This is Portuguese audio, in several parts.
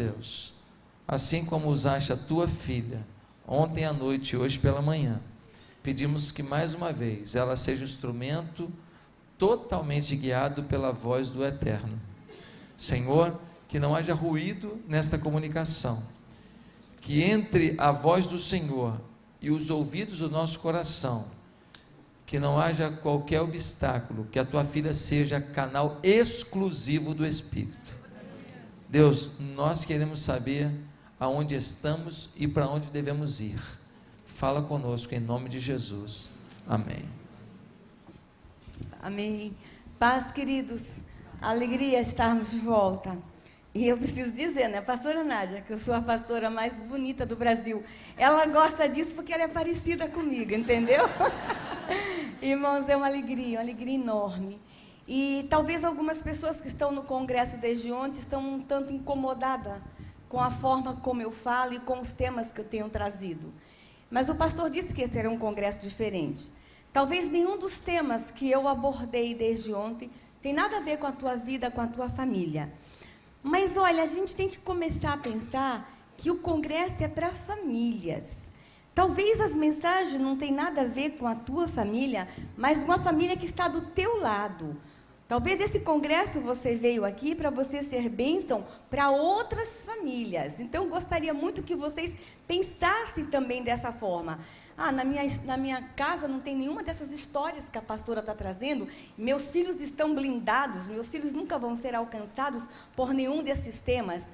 Deus, assim como usaste a tua filha ontem à noite e hoje pela manhã, pedimos que mais uma vez ela seja um instrumento totalmente guiado pela voz do Eterno. Senhor, que não haja ruído nesta comunicação, que entre a voz do Senhor e os ouvidos do nosso coração, que não haja qualquer obstáculo, que a tua filha seja canal exclusivo do Espírito. Deus, nós queremos saber aonde estamos e para onde devemos ir. Fala conosco em nome de Jesus. Amém. Amém. Paz, queridos. Alegria estarmos de volta. E eu preciso dizer, né, pastora Nádia, que eu sou a pastora mais bonita do Brasil. Ela gosta disso porque ela é parecida comigo, entendeu? Irmãos, é uma alegria enorme. E talvez algumas pessoas que estão no congresso desde ontem estão um tanto incomodadas com a forma como eu falo e com os temas que eu tenho trazido. Mas o pastor disse que esse era um congresso diferente. Talvez nenhum dos temas que eu abordei desde ontem tem nada a ver com a tua vida, com a tua família. Mas olha, a gente tem que começar a pensar que o congresso é para famílias. Talvez as mensagens não tenham nada a ver com a tua família, mas uma família que está do teu lado. Talvez esse congresso você veio aqui para você ser bênção para outras famílias. Então, gostaria muito que vocês pensassem também dessa forma. Na minha casa não tem nenhuma dessas histórias que a pastora está trazendo. Meus filhos estão blindados, meus filhos nunca vão ser alcançados por nenhum desses temas.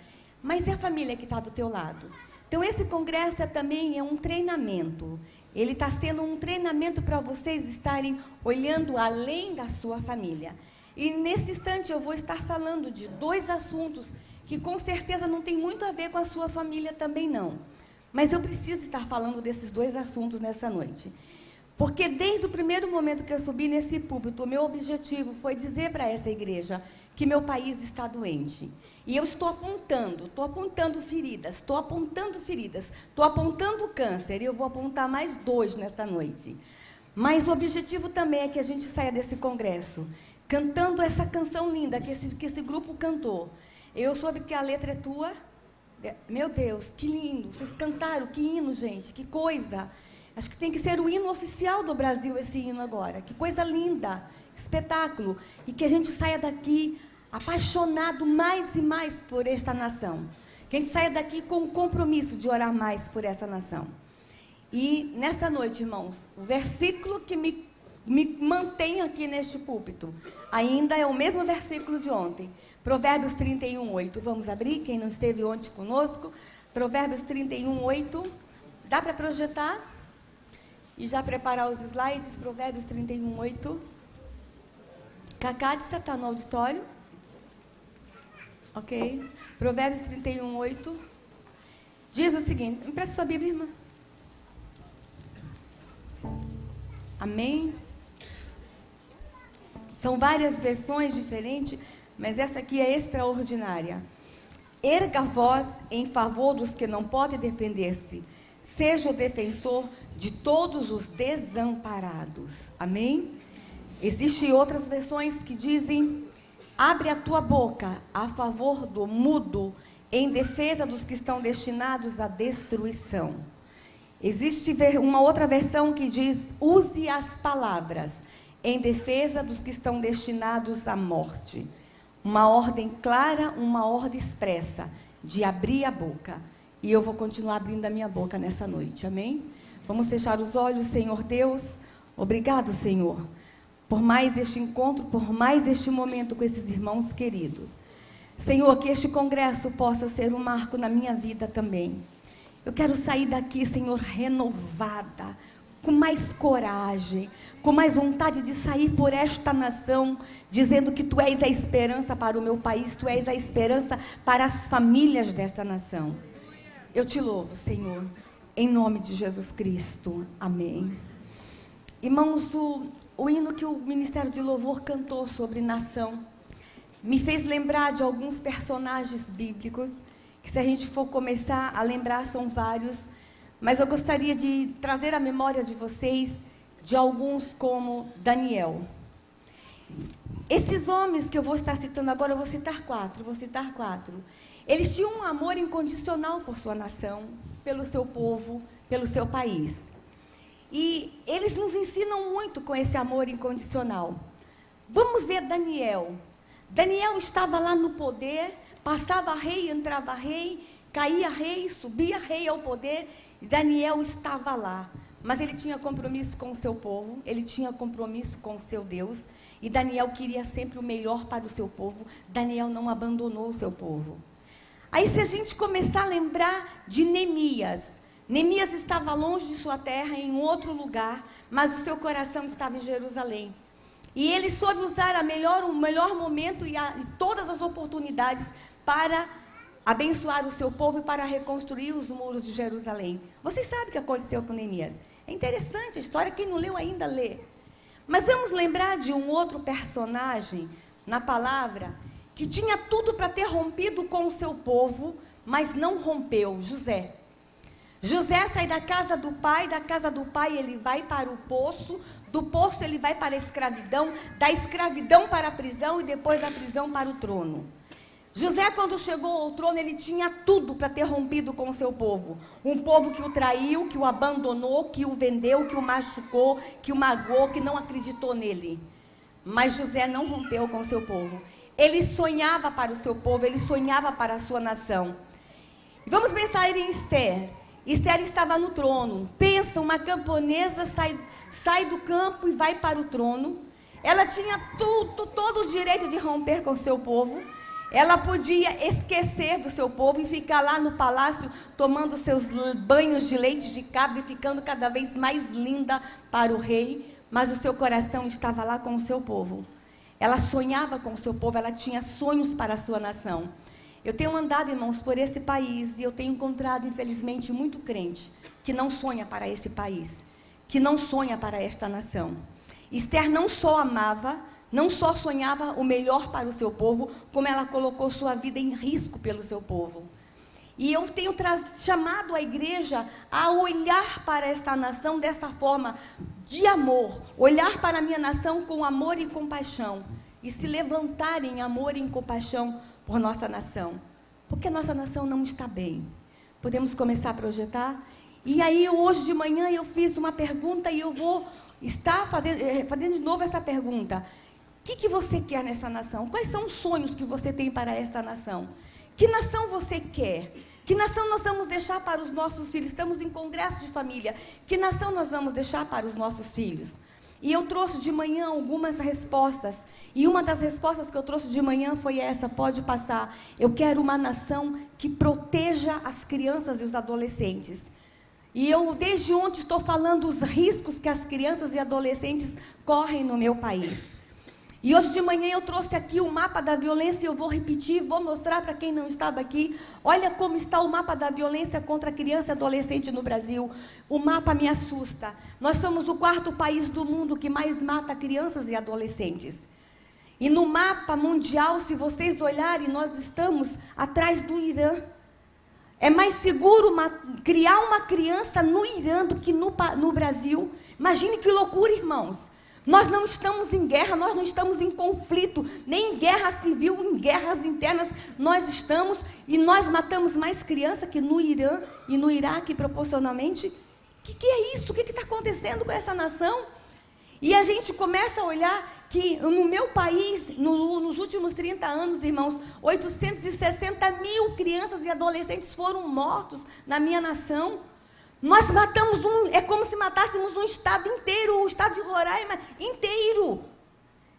Mas é a família que está do teu lado. Então, esse congresso também é um treinamento. Ele está sendo um treinamento para vocês estarem olhando além da sua família. E nesse instante eu vou estar falando de 2 assuntos que com certeza não tem muito a ver com a sua família também não. Mas eu preciso estar falando desses 2 assuntos nessa noite. Porque desde o primeiro momento que eu subi nesse púlpito, o meu objetivo foi dizer para essa igreja que meu país está doente. E eu estou apontando feridas, estou apontando câncer, e eu vou apontar mais 2 nessa noite. Mas o objetivo também é que a gente saia desse congresso cantando essa canção linda que esse grupo cantou. Eu soube que a letra é tua. Meu Deus, que lindo. Vocês cantaram, que hino, gente, que coisa. Acho que tem que ser o hino oficial do Brasil, esse hino agora. Que coisa linda, espetáculo. E que a gente saia daqui apaixonado mais e mais por esta nação. Que a gente saia daqui com o compromisso de orar mais por essa nação. E nessa noite, irmãos, o versículo que me mantém aqui neste púlpito ainda é o mesmo versículo de ontem. Provérbios 31:8. Vamos abrir, quem não esteve ontem conosco. Provérbios 31:8. Dá para projetar? E já preparar os slides. Provérbios 31:8. Cacá, você está no auditório? Ok. Provérbios 31:8. Diz o seguinte. Empresta sua Bíblia, irmã. Amém? São várias versões diferentes, mas essa aqui é extraordinária. Erga a voz em favor dos que não podem defender-se. Seja o defensor de todos os desamparados. Amém? Existem outras versões que dizem: abre a tua boca a favor do mudo, em defesa dos que estão destinados à destruição. Existe uma outra versão que diz: use as palavras em defesa dos que estão destinados à morte. Uma ordem clara, uma ordem expressa de abrir a boca. E eu vou continuar abrindo a minha boca nessa noite, amém? Vamos fechar os olhos. Senhor Deus, obrigado, Senhor, por mais este encontro, por mais este momento com esses irmãos queridos. Senhor, que este congresso possa ser um marco na minha vida também. Eu quero sair daqui, Senhor, renovada, com mais coragem, com mais vontade de sair por esta nação, dizendo que Tu és a esperança para o meu país, Tu és a esperança para as famílias desta nação. Eu Te louvo, Senhor, em nome de Jesus Cristo. Amém. Irmãos, o hino que o Ministério de Louvor cantou sobre nação me fez lembrar de alguns personagens bíblicos, que se a gente for começar a lembrar, são vários, mas eu gostaria de trazer à memória de vocês de alguns como Daniel. Esses homens que eu vou estar citando agora, eu vou citar quatro. Eles tinham um amor incondicional por sua nação, pelo seu povo, pelo seu país. E eles nos ensinam muito com esse amor incondicional. Vamos ver Daniel. Daniel estava lá no poder, passava rei, entrava rei, caía rei, subia rei ao poder, e Daniel estava lá. Mas ele tinha compromisso com o seu povo, ele tinha compromisso com o seu Deus, e Daniel queria sempre o melhor para o seu povo. Daniel não abandonou o seu povo. Aí, se a gente começar a lembrar de Neemias, Neemias estava longe de sua terra, em outro lugar, mas o seu coração estava em Jerusalém. E ele soube usar o melhor momento e todas as oportunidades para abençoar o seu povo e para reconstruir os muros de Jerusalém. Vocês sabem o que aconteceu com Neemias? É interessante a história, quem não leu ainda lê. Mas vamos lembrar de um outro personagem na palavra que tinha tudo para ter rompido com o seu povo, mas não rompeu, José. José sai da casa do pai ele vai para o poço, do poço ele vai para a escravidão, da escravidão para a prisão e depois da prisão para o trono. José, quando chegou ao trono, ele tinha tudo para ter rompido com o seu povo. Um povo que o traiu, que o abandonou, que o vendeu, que o machucou, que o magoou, que não acreditou nele. Mas José não rompeu com o seu povo. Ele sonhava para o seu povo, ele sonhava para a sua nação. Vamos pensar em Esther. Esther estava no trono. Pensa, uma camponesa sai do campo e vai para o trono. Ela tinha todo o direito de romper com o seu povo. Ela podia esquecer do seu povo e ficar lá no palácio tomando seus banhos de leite de cabra e ficando cada vez mais linda para o rei. Mas o seu coração estava lá com o seu povo. Ela sonhava com o seu povo, ela tinha sonhos para a sua nação. Eu tenho andado, irmãos, por esse país e eu tenho encontrado, infelizmente, muito crente que não sonha para esse país, que não sonha para esta nação. Esther não só amava, não só sonhava o melhor para o seu povo, como ela colocou sua vida em risco pelo seu povo. E eu tenho chamado a igreja a olhar para esta nação desta forma, de amor, olhar para a minha nação com amor e compaixão, e se levantar em amor e em compaixão por nossa nação, porque nossa nação não está bem. Podemos começar a projetar? E aí, hoje de manhã, eu fiz uma pergunta e eu vou estar fazendo de novo essa pergunta. O que você quer nessa nação? Quais são os sonhos que você tem para esta nação? Que nação você quer? Que nação nós vamos deixar para os nossos filhos? Estamos em congresso de família. Que nação nós vamos deixar para os nossos filhos? E eu trouxe de manhã algumas respostas. E uma das respostas que eu trouxe de manhã foi essa, pode passar. Eu quero uma nação que proteja as crianças e os adolescentes. E eu, desde ontem, estou falando os riscos que as crianças e adolescentes correm no meu país. E hoje de manhã eu trouxe aqui o mapa da violência e eu vou repetir, vou mostrar para quem não estava aqui. Olha como está o mapa da violência contra criança e adolescente no Brasil. O mapa me assusta. Nós somos o 4º país do mundo que mais mata crianças e adolescentes. E no mapa mundial, se vocês olharem, nós estamos atrás do Irã. É mais seguro criar uma criança no Irã do que no Brasil. Imagine que loucura, irmãos. Nós não estamos em guerra, nós não estamos em conflito, nem em guerra civil, em guerras internas nós estamos, e nós matamos mais criança que no Irã e no Iraque proporcionalmente. O que é isso? O que está acontecendo com essa nação? E a gente começa a olhar que no meu país, nos últimos 30 anos, irmãos, 860 mil crianças e adolescentes foram mortos na minha nação. Nós matamos é como se matássemos um estado inteiro, o estado de Roraima inteiro.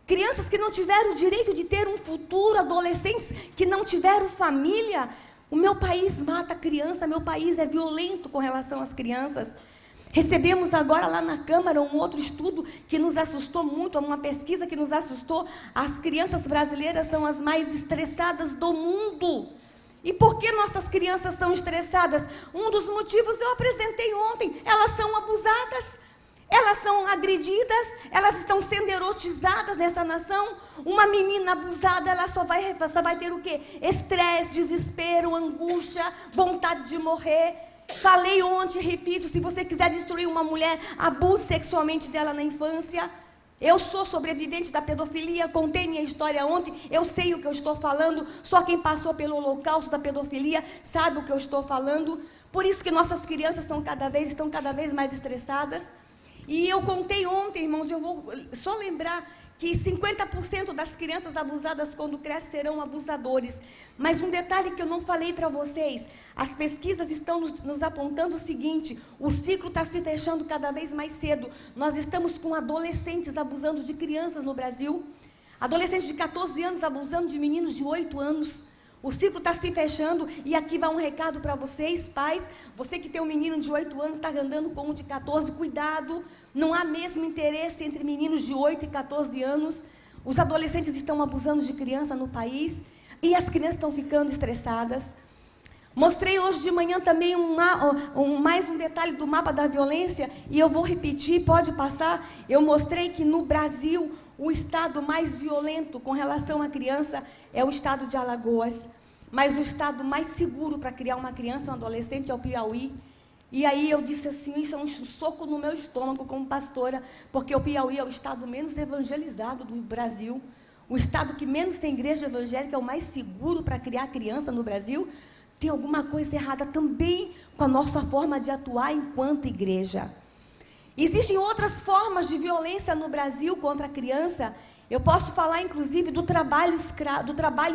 Crianças que não tiveram o direito de ter um futuro, adolescentes que não tiveram família. O meu país mata criança, meu país é violento com relação às crianças. Recebemos agora lá na Câmara um outro estudo que nos assustou muito, uma pesquisa que nos assustou. As crianças brasileiras são as mais estressadas do mundo. E por que nossas crianças são estressadas? Um dos motivos eu apresentei ontem. Elas são abusadas, elas são agredidas, elas estão sendo erotizadas nessa nação. Uma menina abusada, ela só vai ter o quê? Estresse, desespero, angústia, vontade de morrer. Falei ontem, repito, se você quiser destruir uma mulher, abuse sexualmente dela na infância. Eu sou sobrevivente da pedofilia, contei minha história ontem, eu sei o que eu estou falando, só quem passou pelo holocausto da pedofilia sabe o que eu estou falando. Por isso que nossas crianças estão cada vez mais estressadas. E eu contei ontem, irmãos, eu vou só lembrar que 50% das crianças abusadas quando crescem serão abusadores. Mas um detalhe que eu não falei para vocês, as pesquisas estão nos apontando o seguinte, o ciclo está se fechando cada vez mais cedo. Nós estamos com adolescentes abusando de crianças no Brasil, adolescentes de 14 anos abusando de meninos de 8 anos. O ciclo está se fechando e aqui vai um recado para vocês, pais. Você que tem um menino de 8 anos, está andando com um de 14, cuidado. Não há mesmo interesse entre meninos de 8 e 14 anos. Os adolescentes estão abusando de criança no país e as crianças estão ficando estressadas. Mostrei hoje de manhã também mais um detalhe do mapa da violência e eu vou repetir, pode passar. Eu mostrei que no Brasil o estado mais violento com relação à criança é o estado de Alagoas, mas o estado mais seguro para criar uma criança, um adolescente, é o Piauí. E aí eu disse assim, isso é um soco no meu estômago como pastora, porque o Piauí é o estado menos evangelizado do Brasil, o estado que menos tem igreja evangélica, é o mais seguro para criar criança no Brasil. Tem alguma coisa errada também com a nossa forma de atuar enquanto igreja. Existem outras formas de violência no Brasil contra a criança. Eu posso falar, inclusive, do trabalho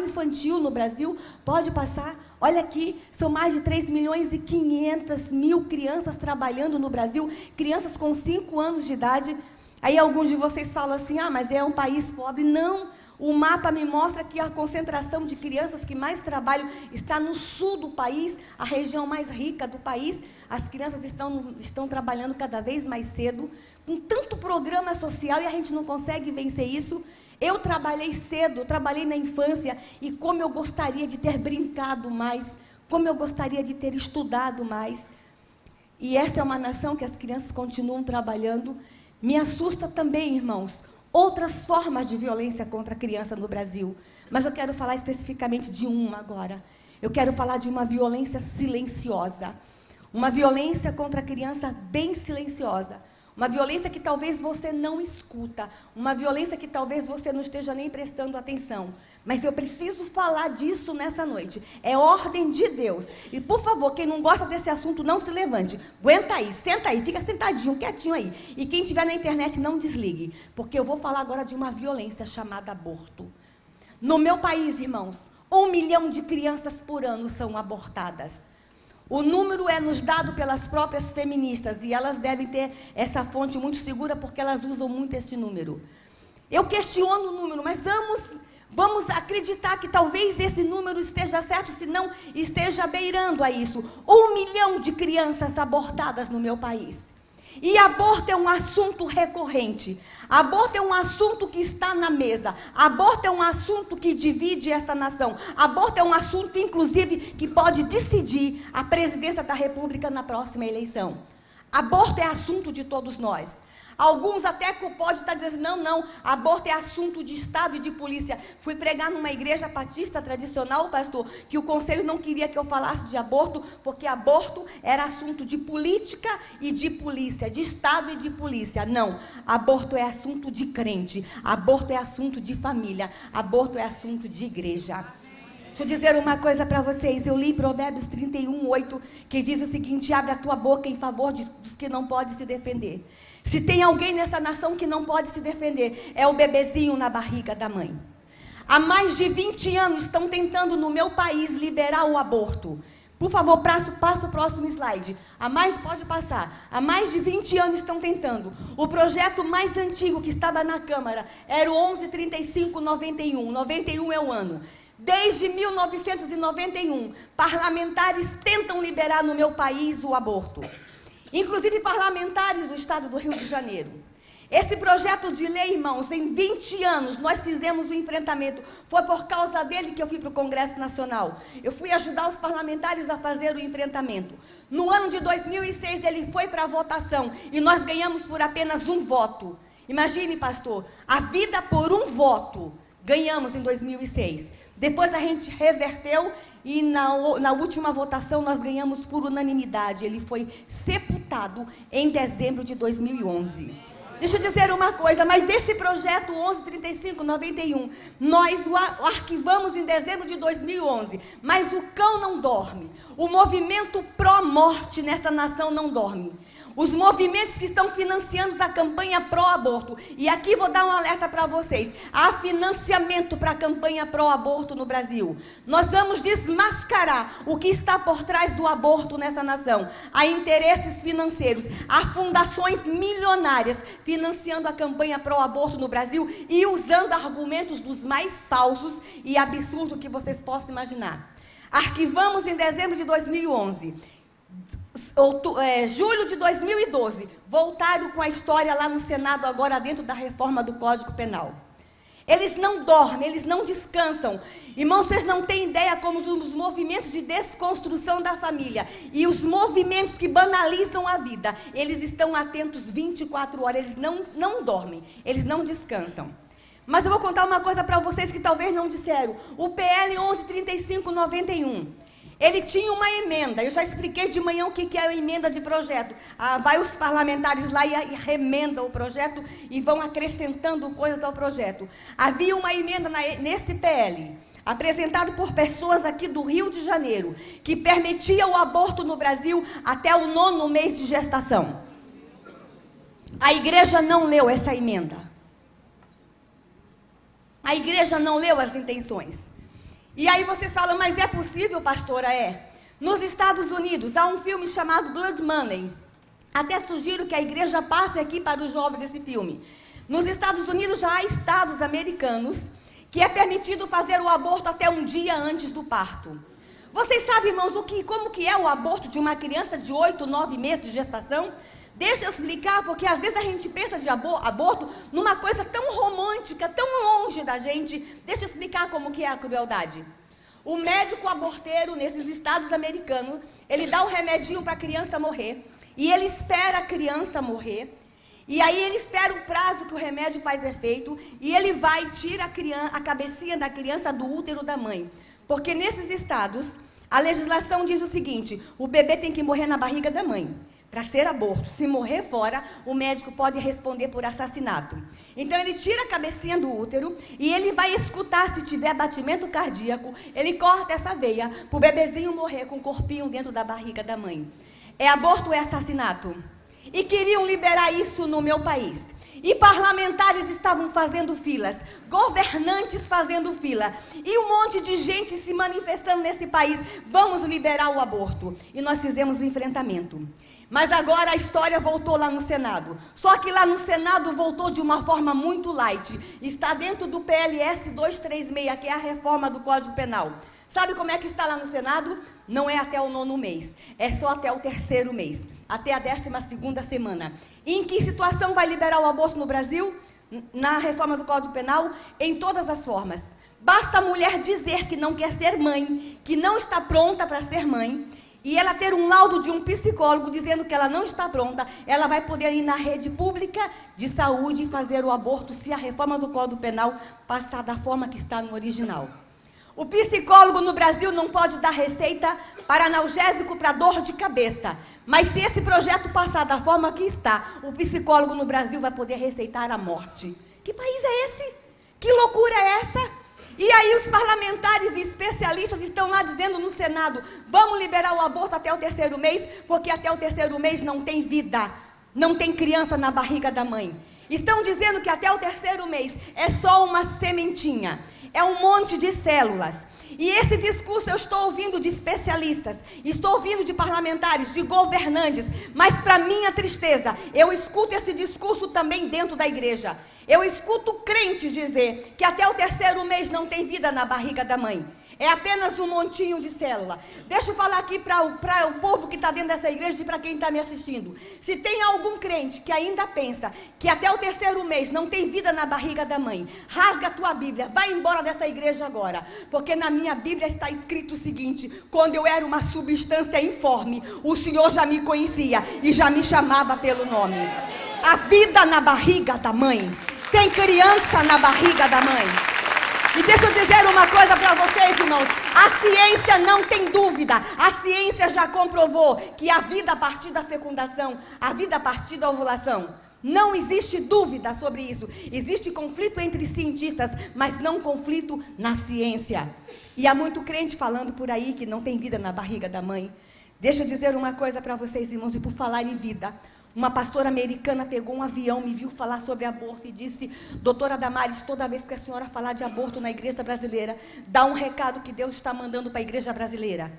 infantil no Brasil. Pode passar. Olha aqui, são mais de 3.500.000 crianças trabalhando no Brasil, crianças com 5 anos de idade. Aí alguns de vocês falam assim, mas é um país pobre. Não, o mapa me mostra que a concentração de crianças que mais trabalham está no sul do país, a região mais rica do país. As crianças estão trabalhando cada vez mais cedo, com tanto programa social e a gente não consegue vencer isso. Eu trabalhei cedo, eu trabalhei na infância e como eu gostaria de ter brincado mais, como eu gostaria de ter estudado mais. E esta é uma nação que as crianças continuam trabalhando. Me assusta também, irmãos, outras formas de violência contra a criança no Brasil. Mas eu quero falar especificamente de uma agora. Eu quero falar de uma violência silenciosa. Uma violência contra a criança bem silenciosa. Uma violência que talvez você não escuta. Uma violência que talvez você não esteja nem prestando atenção. Mas eu preciso falar disso nessa noite. É ordem de Deus. E, por favor, quem não gosta desse assunto, não se levante. Aguenta aí, senta aí, fica sentadinho, quietinho aí. E quem estiver na internet, não desligue. Porque eu vou falar agora de uma violência chamada aborto. No meu país, irmãos, 1 milhão de crianças por ano são abortadas. O número é nos dado pelas próprias feministas, e elas devem ter essa fonte muito segura, porque elas usam muito esse número. Eu questiono o número, mas vamos acreditar que talvez esse número esteja certo, se não esteja beirando a isso. 1 milhão de crianças abortadas no meu país. E aborto é um assunto recorrente. Aborto é um assunto que está na mesa. Aborto é um assunto que divide esta nação. Aborto é um assunto, inclusive, que pode decidir a presidência da República na próxima eleição. Aborto é assunto de todos nós. Alguns até podem estar dizendo, não, aborto é assunto de Estado e de polícia. Fui pregar numa igreja batista tradicional, pastor, que o conselho não queria que eu falasse de aborto, porque aborto era assunto de política e de polícia, de Estado e de polícia. Não, aborto é assunto de crente, aborto é assunto de família, aborto é assunto de igreja. Deixa eu dizer uma coisa para vocês, eu li Provérbios 31:8, que diz o seguinte, abre a tua boca em favor dos que não podem se defender. Se tem alguém nessa nação que não pode se defender, é o bebezinho na barriga da mãe. Há mais de 20 anos estão tentando no meu país liberar o aborto. Por favor, passa o próximo slide. Pode passar. Há mais de 20 anos estão tentando. O projeto mais antigo que estava na Câmara era o 1135-91. 91 é o ano. Desde 1991, parlamentares tentam liberar no meu país o aborto. Inclusive parlamentares do estado do Rio de Janeiro. Esse projeto de lei, irmãos, em 20 anos, nós fizemos o enfrentamento. Foi por causa dele que eu fui para o Congresso Nacional. Eu fui ajudar os parlamentares a fazer o enfrentamento. No ano de 2006, ele foi para a votação e nós ganhamos por apenas 1 voto. Imagine, pastor, a vida por 1 voto. Ganhamos em 2006. Depois a gente reverteu e na última votação nós ganhamos por unanimidade. Ele foi sepultado em dezembro de 2011. Deixa eu dizer uma coisa, mas esse projeto 113591, nós o arquivamos em dezembro de 2011, mas o cão não dorme. O movimento pró-morte nessa nação não dorme. Os movimentos que estão financiando a campanha pró-aborto, e aqui vou dar um alerta para vocês, há financiamento para a campanha pró-aborto no Brasil. Nós vamos desmascarar o que está por trás do aborto nessa nação. Há interesses financeiros, há fundações milionárias financiando a campanha pró-aborto no Brasil e usando argumentos dos mais falsos e absurdos que vocês possam imaginar. Arquivamos em dezembro de 2011. Julho de 2012, voltaram com a história lá no Senado, agora dentro da reforma do Código Penal. Eles não dormem, eles não descansam. Irmãos, vocês não têm ideia como os movimentos de desconstrução da família e os movimentos que banalizam a vida, eles estão atentos 24 horas, eles não dormem, eles não descansam. Mas eu vou contar uma coisa para vocês que talvez não disseram. O PL 113591, ele tinha uma emenda, eu já expliquei de manhã o que é a emenda de projeto. Vai os parlamentares lá e remendam o projeto e vão acrescentando coisas ao projeto. Havia uma emenda nesse PL, apresentado por pessoas aqui do Rio de Janeiro, que permitia o aborto no Brasil até o 9º mês de gestação. A igreja não leu essa emenda. A igreja não leu as intenções. E aí vocês falam, mas é possível, pastora? É. Nos Estados Unidos, há um filme chamado Blood Money. Até sugiro que a igreja passe aqui para os jovens esse filme. Nos Estados Unidos já há estados americanos que é permitido fazer o aborto até um dia antes do parto. Vocês sabem, irmãos, como que é o aborto de uma criança de 8, 9 meses de gestação? Deixa eu explicar, porque às vezes a gente pensa de aborto numa coisa tão romântica, tão longe da gente. Deixa eu explicar como que é a crueldade. O médico aborteiro, nesses estados americanos, ele dá um remedinho para a criança morrer. E ele espera a criança morrer. E aí ele espera o prazo que o remédio faz efeito. E ele vai e tira a cabecinha da criança do útero da mãe. Porque nesses estados, a legislação diz o seguinte: o bebê tem que morrer na barriga da mãe para ser aborto. Se morrer fora, o médico pode responder por assassinato. Então ele tira a cabecinha do útero e ele vai escutar se tiver batimento cardíaco, ele corta essa veia para o bebezinho morrer com o corpinho dentro da barriga da mãe. É aborto ou é assassinato? E queriam liberar isso no meu país. E parlamentares estavam fazendo filas, governantes fazendo fila, e um monte de gente se manifestando nesse país, vamos liberar o aborto. E nós fizemos o enfrentamento. Mas agora a história voltou lá no Senado. Só que lá no Senado voltou de uma forma muito light. Está dentro do PLS 236, que é a reforma do Código Penal. Sabe como é que está lá no Senado? Não é até o 9º mês, é só até o 3º mês, até a 12ª semana. E em que situação vai liberar o aborto no Brasil? Na reforma do Código Penal? Em todas as formas. Basta a mulher dizer que não quer ser mãe, que não está pronta para ser mãe, e ela ter um laudo de um psicólogo dizendo que ela não está pronta, ela vai poder ir na rede pública de saúde e fazer o aborto se a reforma do Código Penal passar da forma que está no original. O psicólogo no Brasil não pode dar receita para analgésico para dor de cabeça. Mas se esse projeto passar da forma que está, o psicólogo no Brasil vai poder receitar a morte. Que país é esse? Que loucura é essa? E aí os parlamentares e especialistas estão lá dizendo no Senado, vamos liberar o aborto até o 3º mês, porque até o 3º mês não tem vida, não tem criança na barriga da mãe. Estão dizendo que até o 3º mês é só uma sementinha, é um monte de células. E esse discurso eu estou ouvindo de especialistas, estou ouvindo de parlamentares, de governantes, mas para minha tristeza, eu escuto esse discurso também dentro da igreja. Eu escuto crentes dizer que até o 3º mês não tem vida na barriga da mãe. É apenas um montinho de célula. Deixa eu falar aqui para o povo que está dentro dessa igreja e para quem está me assistindo. Se tem algum crente que ainda pensa que até o 3º mês não tem vida na barriga da mãe, rasga a tua Bíblia, vai embora dessa igreja agora. Porque na minha Bíblia está escrito o seguinte: quando eu era uma substância informe, o Senhor já me conhecia e já me chamava pelo nome. A vida na barriga da mãe. Tem criança na barriga da mãe. E deixa eu dizer uma coisa para vocês, irmãos. A ciência não tem dúvida. A ciência já comprovou que a vida a partir da fecundação, a vida a partir da ovulação, Não existe dúvida sobre isso. Existe conflito entre cientistas, mas não conflito na ciência. E há muito crente falando por aí que não tem vida na barriga da mãe. Deixa eu dizer uma coisa para vocês, irmãos, e por falar em vida. Uma pastora americana pegou um avião, me viu falar sobre aborto e disse: doutora Damares, toda vez que a senhora falar de aborto na igreja brasileira, dá um recado que Deus está mandando para a igreja brasileira.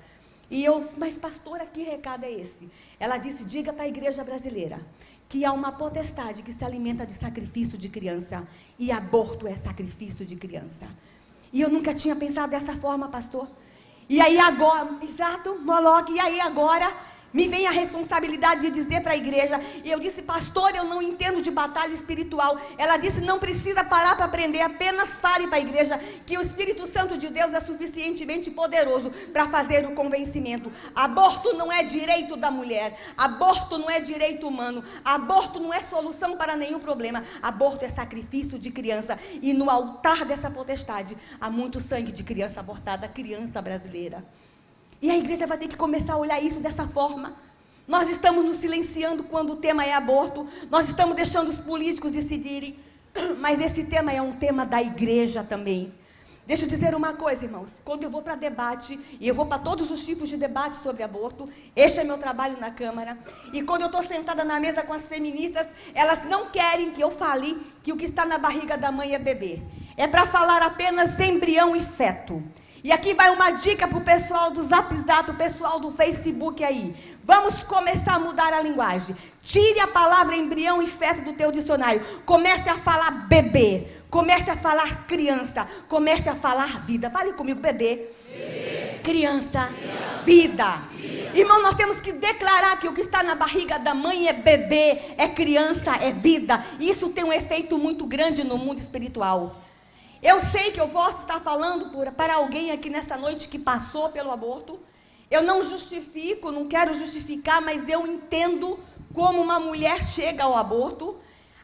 E eu, mas pastora, que recado é esse? Ela disse: diga para a igreja brasileira que há uma potestade que se alimenta de sacrifício de criança, e aborto é sacrifício de criança. E eu nunca tinha pensado dessa forma, pastor. E aí agora, exato, Moloque, e aí agora me vem a responsabilidade de dizer para a igreja. E eu disse: pastor, eu não entendo de batalha espiritual. Ela disse: não precisa parar para aprender, apenas fale para a igreja que o Espírito Santo de Deus é suficientemente poderoso para fazer o convencimento. Aborto não é direito da mulher, aborto não é direito humano, aborto não é solução para nenhum problema, aborto é sacrifício de criança. E no altar dessa potestade há muito sangue de criança abortada, criança brasileira. E a igreja vai ter que começar a olhar isso dessa forma. Nós estamos nos silenciando quando o tema é aborto. Nós estamos deixando os políticos decidirem. Mas esse tema é um tema da igreja também. Deixa eu dizer uma coisa, irmãos. Quando eu vou para debate, e eu vou para todos os tipos de debate sobre aborto, este é meu trabalho na Câmara. E quando eu estou sentada na mesa com as feministas, elas não querem que eu fale que o que está na barriga da mãe é bebê. É para falar apenas embrião e feto. E aqui vai uma dica para o pessoal do Zap Zap, o pessoal do Facebook aí. Vamos começar a mudar a linguagem. Tire a palavra embrião e feto do teu dicionário. Comece a falar bebê. Comece a falar criança. Comece a falar vida. Fale comigo, bebê. Criança. Vida. Irmão, nós temos que declarar que o que está na barriga da mãe é bebê, é criança, é vida. E isso tem um efeito muito grande no mundo espiritual. Eu sei que eu posso estar falando para alguém aqui nessa noite que passou pelo aborto. Eu não justifico, não quero justificar, mas eu entendo como uma mulher chega ao aborto.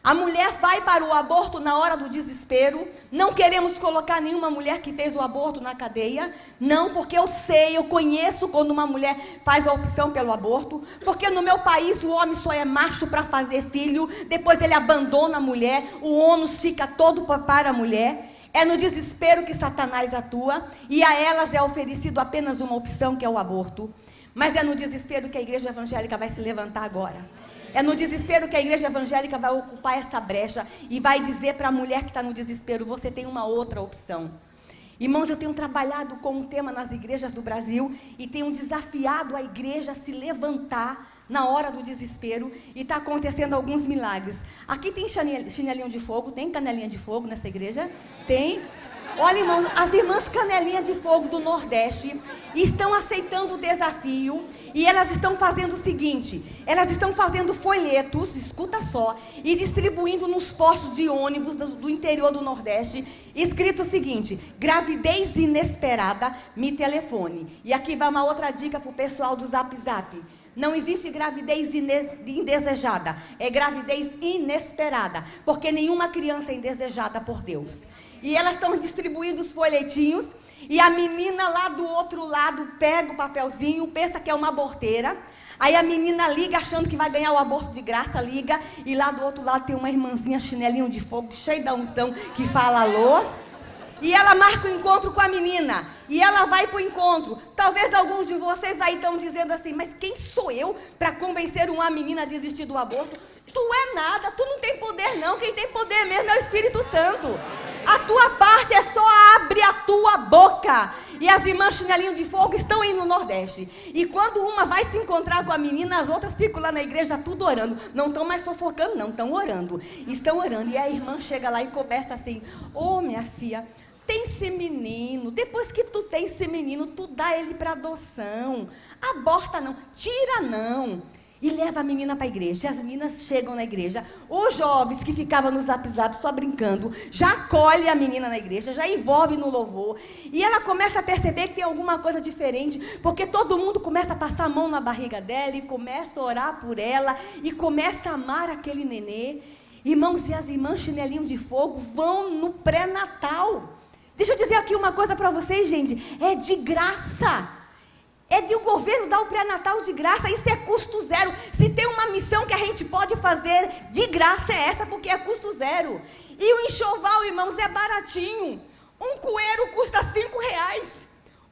A mulher vai para o aborto na hora do desespero. Não queremos colocar nenhuma mulher que fez o aborto na cadeia. Não, porque eu sei, eu conheço quando uma mulher faz a opção pelo aborto. Porque no meu país o homem só é macho para fazer filho. Depois ele abandona a mulher. O ônus fica todo para a mulher. É no desespero que Satanás atua, e a elas é oferecido apenas uma opção, que é o aborto. Mas é no desespero que a igreja evangélica vai se levantar agora. É no desespero que a igreja evangélica vai ocupar essa brecha e vai dizer para a mulher que está no desespero: você tem uma outra opção. Irmãos, eu tenho trabalhado com um tema nas igrejas do Brasil e tenho desafiado a igreja a se levantar na hora do desespero, e está acontecendo alguns milagres. Aqui tem chinelinho de fogo, tem canelinha de fogo nessa igreja? Tem. Olha, irmãos, as irmãs Canelinha de Fogo do Nordeste estão aceitando o desafio, e elas estão fazendo o seguinte: elas estão fazendo folhetos, escuta só, e distribuindo nos postos de ônibus do interior do Nordeste, escrito o seguinte: gravidez inesperada, me telefone. E aqui vai uma outra dica para o pessoal do Zap Zap. Não existe gravidez indesejada, é gravidez inesperada, porque nenhuma criança é indesejada por Deus. E elas estão distribuindo os folhetinhos, e a menina lá do outro lado pega o papelzinho, pensa que é uma aborteira. Aí a menina liga achando que vai ganhar o aborto de graça, liga, e lá do outro lado tem uma irmãzinha chinelinho de fogo, cheia da unção, que fala alô. E ela marca o encontro com a menina, e ela vai para o encontro. Talvez alguns de vocês aí estão dizendo assim: mas quem sou eu para convencer uma menina a desistir do aborto? Tu é nada, tu não tem poder não, quem tem poder mesmo é o Espírito Santo. A tua parte é só abre a tua boca. E as irmãs chinelinho de fogo estão aí no Nordeste. E quando uma vai se encontrar com a menina, as outras ficam lá na igreja tudo orando. Não estão mais sofocando não, estão orando. Estão orando, e a irmã chega lá e começa assim: ô minha filha, tem esse menino, depois que tu tem esse menino, tu dá ele para adoção. Aborta não, tira não. E leva a menina para a igreja. E as meninas chegam na igreja. Os jovens que ficavam no Zap Zap só brincando, já acolhe a menina na igreja, já envolve no louvor. E ela começa a perceber que tem alguma coisa diferente, porque todo mundo começa a passar a mão na barriga dela e começa a orar por ela e começa a amar aquele nenê. Irmãos, e as irmãs chinelinho de fogo vão no pré-natal. Deixa eu dizer aqui uma coisa para vocês, gente. É de graça. é de o governo dar o pré-natal de graça, isso é custo zero. Se tem uma missão que a gente pode fazer de graça é essa, porque é custo zero. E o enxoval, irmãos, é baratinho. Um coeiro custa R$5.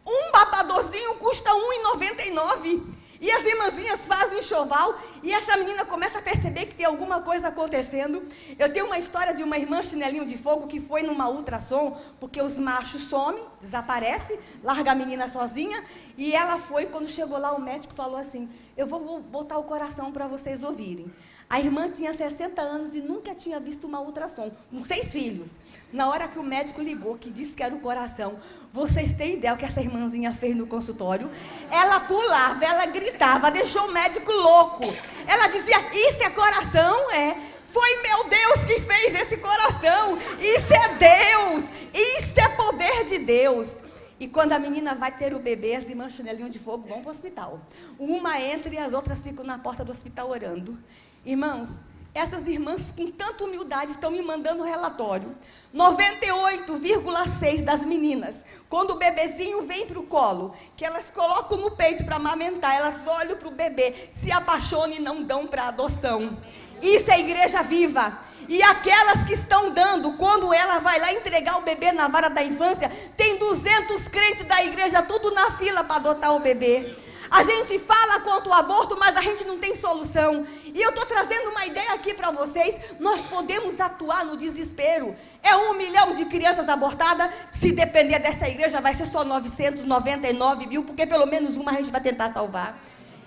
Um babadorzinho custa R$1,99. E as irmãzinhas fazem o enxoval e essa menina começa a perceber que tem alguma coisa acontecendo. Eu tenho uma história de uma irmã chinelinho de fogo que foi numa ultrassom, porque os machos somem, desaparecem, larga a menina sozinha. E ela foi, quando chegou lá, o médico falou assim: eu vou botar o coração para vocês ouvirem. A irmã tinha 60 anos e nunca tinha visto uma ultrassom, com 6 filhos. Na hora que o médico ligou, que disse que era o coração, vocês têm ideia o que essa irmãzinha fez no consultório? Ela pulava, ela gritava, deixou o médico louco. Ela dizia: isso é coração? É. Foi meu Deus que fez esse coração. Isso é Deus. Isso é poder de Deus. E quando a menina vai ter o bebê, as irmãs chinelinho de fogo vão para o hospital. Uma entra e as outras ficam na porta do hospital orando. Irmãos, essas irmãs com tanta humildade estão me mandando relatório. 98,6% das meninas, quando o bebezinho vem para o colo, que elas colocam no peito para amamentar, elas olham para o bebê, se apaixonam e não dão para adoção. Isso é igreja viva. E aquelas que estão dando, quando ela vai lá entregar o bebê na vara da infância, tem 200 crentes da igreja tudo na fila para adotar o bebê. A gente fala contra o aborto, mas a gente não tem solução. E eu estou trazendo uma ideia aqui para vocês. Nós podemos atuar no desespero. É 1 milhão de crianças abortadas. Se depender dessa igreja, vai ser só 999 mil, porque pelo menos uma a gente vai tentar salvar.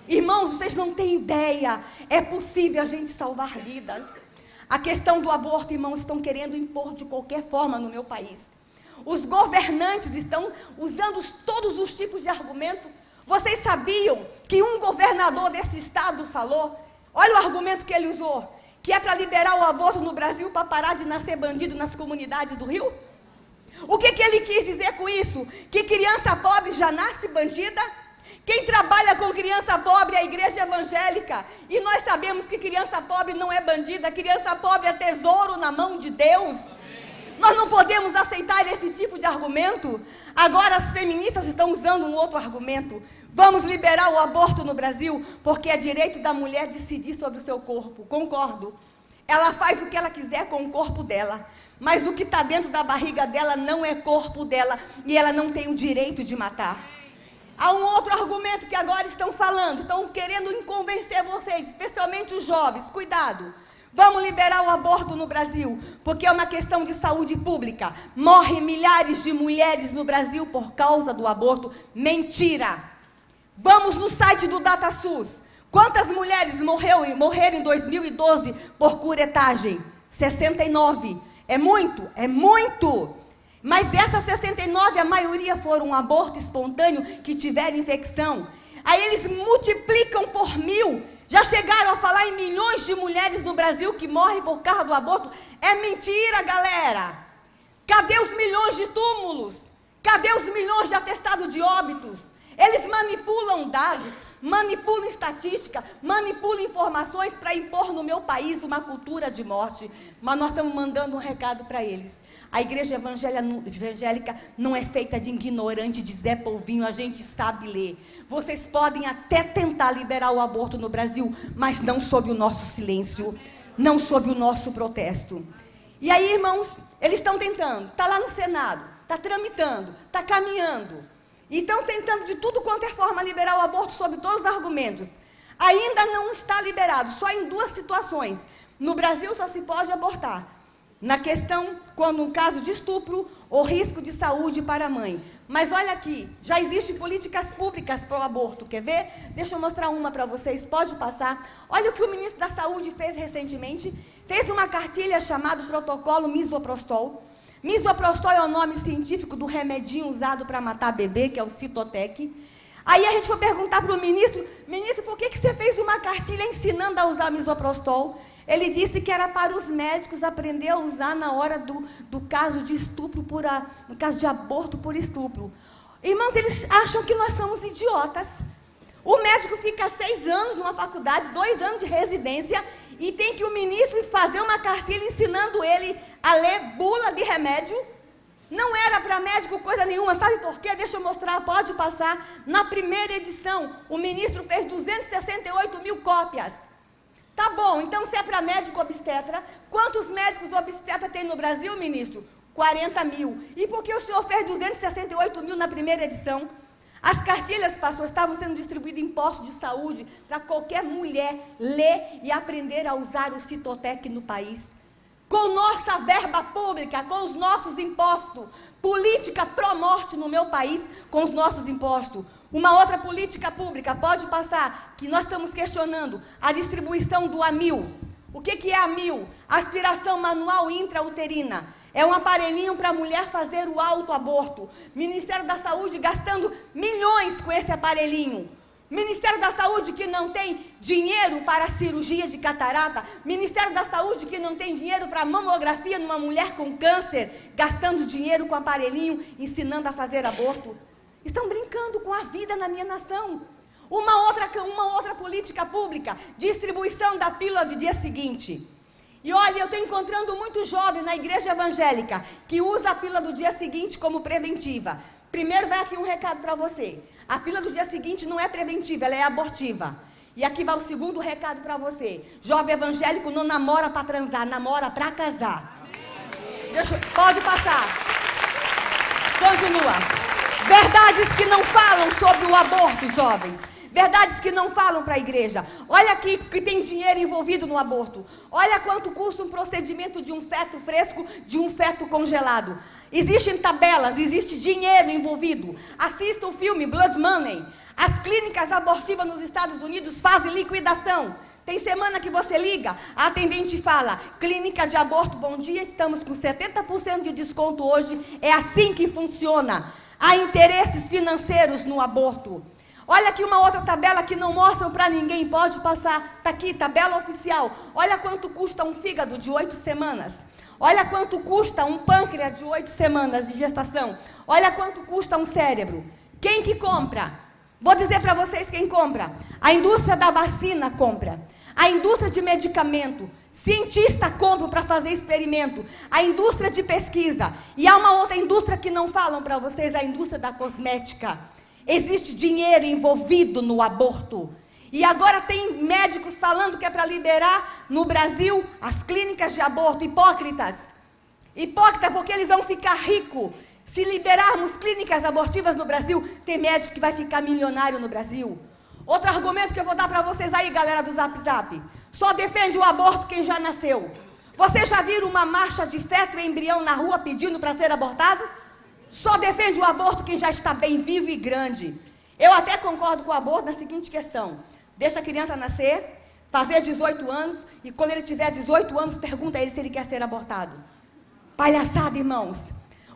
Irmãos, vocês não têm ideia. É possível a gente salvar vidas. A questão do aborto, irmãos, estão querendo impor de qualquer forma no meu país. Os governantes estão usando todos os tipos de argumento. Vocês sabiam que um governador desse estado falou, olha o argumento que ele usou, que é para liberar o aborto no Brasil para parar de nascer bandido nas comunidades do Rio? O que ele quis dizer com isso? Que criança pobre já nasce bandida? Quem trabalha com criança pobre é a igreja evangélica. E nós sabemos que criança pobre não é bandida, criança pobre é tesouro na mão de Deus. Nós não podemos aceitar esse tipo de argumento. Agora as feministas estão usando um outro argumento. Vamos liberar o aborto no Brasil, porque é direito da mulher decidir sobre o seu corpo. Concordo. Ela faz o que ela quiser com o corpo dela. Mas o que está dentro da barriga dela não é corpo dela. E ela não tem o direito de matar. Há um outro argumento que agora estão falando. Estão querendo convencer vocês, especialmente os jovens. Cuidado. Vamos liberar o aborto no Brasil, porque é uma questão de saúde pública. Morrem milhares de mulheres no Brasil por causa do aborto. Mentira! Vamos no site do DataSUS. Quantas mulheres morreram em 2012 por curetagem? 69. É muito? É muito! Mas dessas 69, a maioria foram um aborto espontâneo que tiveram infecção. Aí eles multiplicam por 1.000. Já chegaram a falar em milhões de mulheres no Brasil que morrem por causa do aborto? É mentira, galera! Cadê os milhões de túmulos? Cadê os milhões de atestados de óbitos? Eles manipulam dados, manipulam estatística, manipulam informações para impor no meu país uma cultura de morte. Mas nós estamos mandando um recado para eles. A igreja evangélica não é feita de ignorante, de Zé Polvinho, a gente sabe ler. Vocês podem até tentar liberar o aborto no Brasil, mas não sob o nosso silêncio, não sob o nosso protesto. E aí, irmãos, eles estão tentando, está lá no Senado, está tramitando, está caminhando. E estão tentando de tudo quanto é forma liberar o aborto sob todos os argumentos. Ainda não está liberado, só em 2 situações. No Brasil só se pode abortar. Na questão, quando um caso de estupro ou risco de saúde para a mãe. Mas olha aqui, já existem políticas públicas para o aborto, quer ver? Deixa eu mostrar uma para vocês, pode passar. Olha o que o ministro da Saúde fez recentemente. Fez uma cartilha chamada Protocolo Misoprostol. Misoprostol é o nome científico do remedinho usado para matar bebê, que é o Citotec. Aí a gente foi perguntar para o ministro, por que você fez uma cartilha ensinando a usar misoprostol? Ele disse que era para os médicos aprender a usar na hora do caso de estupro, no caso de aborto por estupro. Irmãos, eles acham que nós somos idiotas. O médico fica 6 anos numa faculdade, 2 anos de residência, e tem que o ministro fazer uma cartilha ensinando ele a ler bula de remédio. Não era para médico coisa nenhuma, sabe por quê? Deixa eu mostrar, pode passar. Na primeira edição, o ministro fez 268 mil cópias. Tá bom, então se é para médico obstetra, quantos médicos obstetra tem no Brasil, ministro? 40 mil. E por que o senhor fez 268 mil na primeira edição? As cartilhas, pastor, estavam sendo distribuídas em postos de saúde para qualquer mulher ler e aprender a usar o Citotec no país. Com nossa verba pública, com os nossos impostos. Política pró-morte no meu país com os nossos impostos. Uma outra política pública, pode passar, que nós estamos questionando, a distribuição do AMIL. O que é AMIL? Aspiração manual intrauterina. É um aparelhinho para a mulher fazer o autoaborto. Ministério da Saúde gastando milhões com esse aparelhinho. Ministério da Saúde que não tem dinheiro para a cirurgia de catarata. Ministério da Saúde que não tem dinheiro para mamografia numa mulher com câncer, gastando dinheiro com aparelhinho, ensinando a fazer aborto. Estão brincando com a vida na minha nação. Uma outra política pública, distribuição da pílula de dia seguinte. E olha, eu estou encontrando muito jovem na igreja evangélica que usa a pílula do dia seguinte como preventiva. Primeiro vai aqui um recado para você. A pílula do dia seguinte não é preventiva, ela é abortiva. E aqui vai o segundo recado para você. Jovem evangélico não namora para transar, namora para casar. Pode passar. Continua. Verdades que não falam sobre o aborto, jovens. Verdades que não falam para a igreja. Olha aqui que tem dinheiro envolvido no aborto. Olha quanto custa um procedimento de um feto fresco, de um feto congelado. Existem tabelas, existe dinheiro envolvido. Assista o filme Blood Money. As clínicas abortivas nos Estados Unidos fazem liquidação. Tem semana que você liga, a atendente fala, clínica de aborto, bom dia, estamos com 70% de desconto hoje. É assim que funciona. Há interesses financeiros no aborto. Olha aqui uma outra tabela que não mostram para ninguém, pode passar, está aqui, tabela oficial. Olha quanto custa um fígado de 8 semanas. Olha quanto custa um pâncreas de 8 semanas de gestação. Olha quanto custa um cérebro. Quem que compra? Vou dizer para vocês quem compra. A indústria da vacina compra. A indústria de medicamento. Cientista compra para fazer experimento. A indústria de pesquisa. E há uma outra indústria que não falam para vocês, a indústria da cosmética. Existe dinheiro envolvido no aborto. E agora tem médicos falando que é para liberar no Brasil as clínicas de aborto. Hipócritas. Hipócritas porque eles vão ficar ricos. Se liberarmos clínicas abortivas no Brasil, tem médico que vai ficar milionário no Brasil. Outro argumento que eu vou dar para vocês aí, galera do Zap Zap. Só defende o aborto quem já nasceu. Vocês já viram uma marcha de feto e embrião na rua pedindo para ser abortado? Só defende o aborto quem já está bem vivo e grande. Eu até concordo com o aborto na seguinte questão. Deixa a criança nascer, fazer 18 anos, e quando ele tiver 18 anos, pergunta a ele se ele quer ser abortado. Palhaçada, irmãos.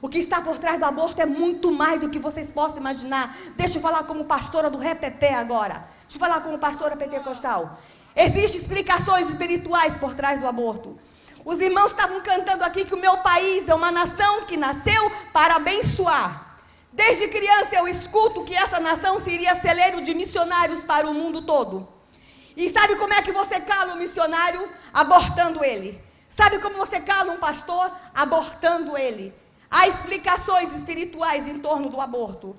O que está por trás do aborto é muito mais do que vocês possam imaginar. Deixa eu falar como pastora do Repepé agora. Deixa eu falar como pastora pentecostal. Existem explicações espirituais por trás do aborto. Os irmãos estavam cantando aqui que o meu país é uma nação que nasceu para abençoar. Desde criança eu escuto que essa nação seria celeiro de missionários para o mundo todo. E sabe como é que você cala um missionário? Abortando ele. Sabe como você cala um pastor? Abortando ele. Há explicações espirituais em torno do aborto.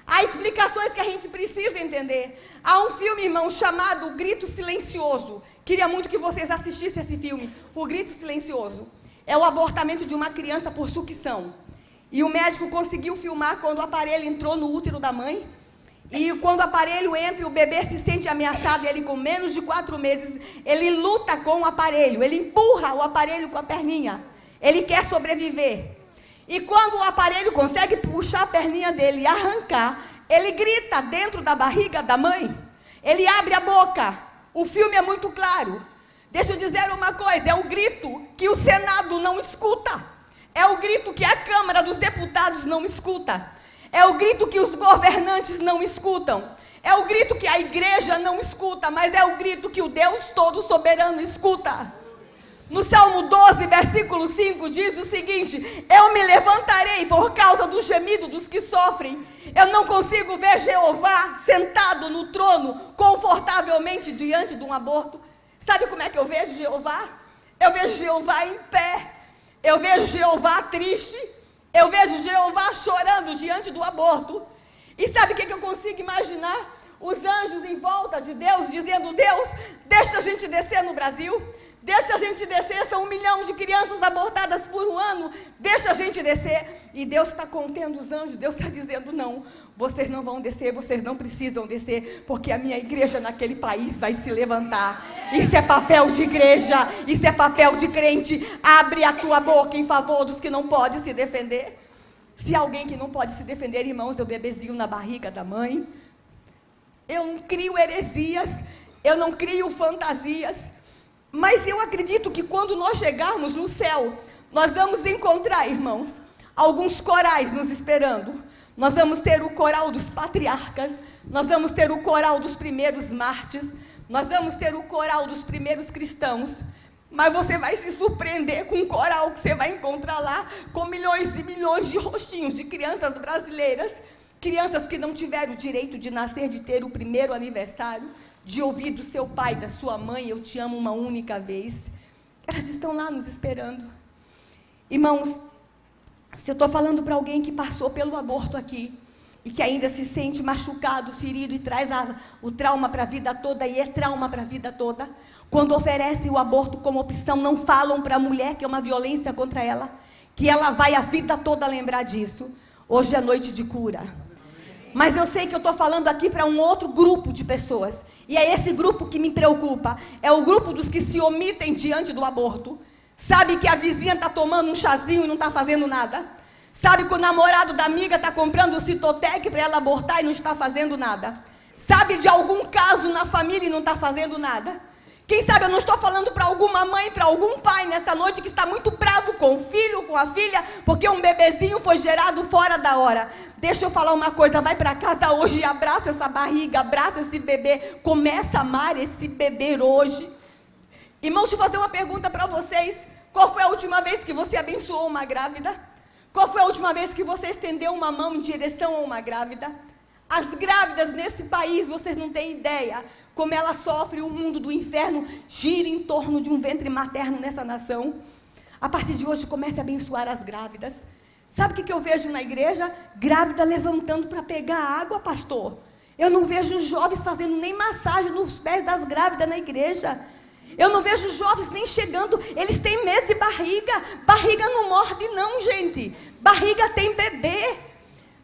Há explicações que a gente precisa entender. Há um filme, irmão, chamado O Grito Silencioso. Queria muito que vocês assistissem esse filme, O Grito Silencioso. É o abortamento de uma criança por sucção. E o médico conseguiu filmar quando o aparelho entrou no útero da mãe. E quando o aparelho entra e o bebê se sente ameaçado, ele com menos de 4 meses, ele luta com o aparelho, ele empurra o aparelho com a perninha. Ele quer sobreviver. E quando o aparelho consegue puxar a perninha dele e arrancar, ele grita dentro da barriga da mãe. Ele abre a boca. O filme é muito claro. Deixa eu dizer uma coisa, é o grito que o Senado não escuta. É o grito que a Câmara dos Deputados não escuta. É o grito que os governantes não escutam. É o grito que a igreja não escuta, mas é o grito que o Deus todo soberano escuta. No Salmo 12, versículo 5, diz o seguinte: eu me levantarei por causa do gemido dos que sofrem. Eu não consigo ver Jeová sentado no trono, confortavelmente diante de um aborto. Sabe como é que eu vejo Jeová? Eu vejo Jeová em pé. Eu vejo Jeová triste. Eu vejo Jeová chorando diante do aborto. E sabe o que eu consigo imaginar? Os anjos em volta de Deus, dizendo: Deus, deixa a gente descer no Brasil, deixa a gente descer, são 1 milhão de crianças abortadas por um ano, deixa a gente descer. E Deus está contendo os anjos, Deus está dizendo: não, vocês não vão descer, vocês não precisam descer, porque a minha igreja naquele país vai se levantar. Isso é papel de igreja, isso é papel de crente. Abre a tua boca em favor dos que não podem se defender. Se alguém que não pode se defender, irmãos, é o bebezinho na barriga da mãe. Eu não crio heresias, eu não crio fantasias, mas eu acredito que quando nós chegarmos no céu, nós vamos encontrar, irmãos, alguns corais nos esperando. Nós vamos ter o coral dos patriarcas, nós vamos ter o coral dos primeiros mártires, nós vamos ter o coral dos primeiros cristãos. Mas você vai se surpreender com um coral que você vai encontrar lá, com milhões e milhões de rostinhos de crianças brasileiras, crianças que não tiveram o direito de nascer, de ter o primeiro aniversário, de ouvir do seu pai, da sua mãe: eu te amo uma única vez. Elas estão lá nos esperando. Irmãos, se eu estou falando para alguém que passou pelo aborto aqui, e que ainda se sente machucado, ferido, e traz o trauma para a vida toda, e é trauma para a vida toda, quando oferecem o aborto como opção, não falam para a mulher que é uma violência contra ela, que ela vai a vida toda lembrar disso. Hoje é noite de cura. Mas eu sei que eu estou falando aqui para um outro grupo de pessoas, e é esse grupo que me preocupa, é o grupo dos que se omitem diante do aborto. Sabe que a vizinha está tomando um chazinho e não está fazendo nada? Sabe que o namorado da amiga está comprando o Citotec para ela abortar e não está fazendo nada? Sabe de algum caso na família e não está fazendo nada? Quem sabe eu não estou falando para alguma mãe, para algum pai nessa noite que está muito bravo com o filho, com a filha, porque um bebezinho foi gerado fora da hora. Deixa eu falar uma coisa: vai para casa hoje e abraça essa barriga, abraça esse bebê, começa a amar esse bebê hoje. Irmãos, deixa eu fazer uma pergunta para vocês: qual foi a última vez que você abençoou uma grávida? Qual foi a última vez que você estendeu uma mão em direção a uma grávida? As grávidas nesse país, vocês não têm ideia como elas sofrem. O mundo do inferno gira em torno de um ventre materno nessa nação. A partir de hoje, comece a abençoar as grávidas. Sabe o que eu vejo na igreja? Grávida levantando para pegar água, pastor. Eu não vejo jovens fazendo nem massagem nos pés das grávidas na igreja. Eu não vejo jovens nem chegando, eles têm medo de barriga. Barriga não morde não, gente. Barriga tem bebê.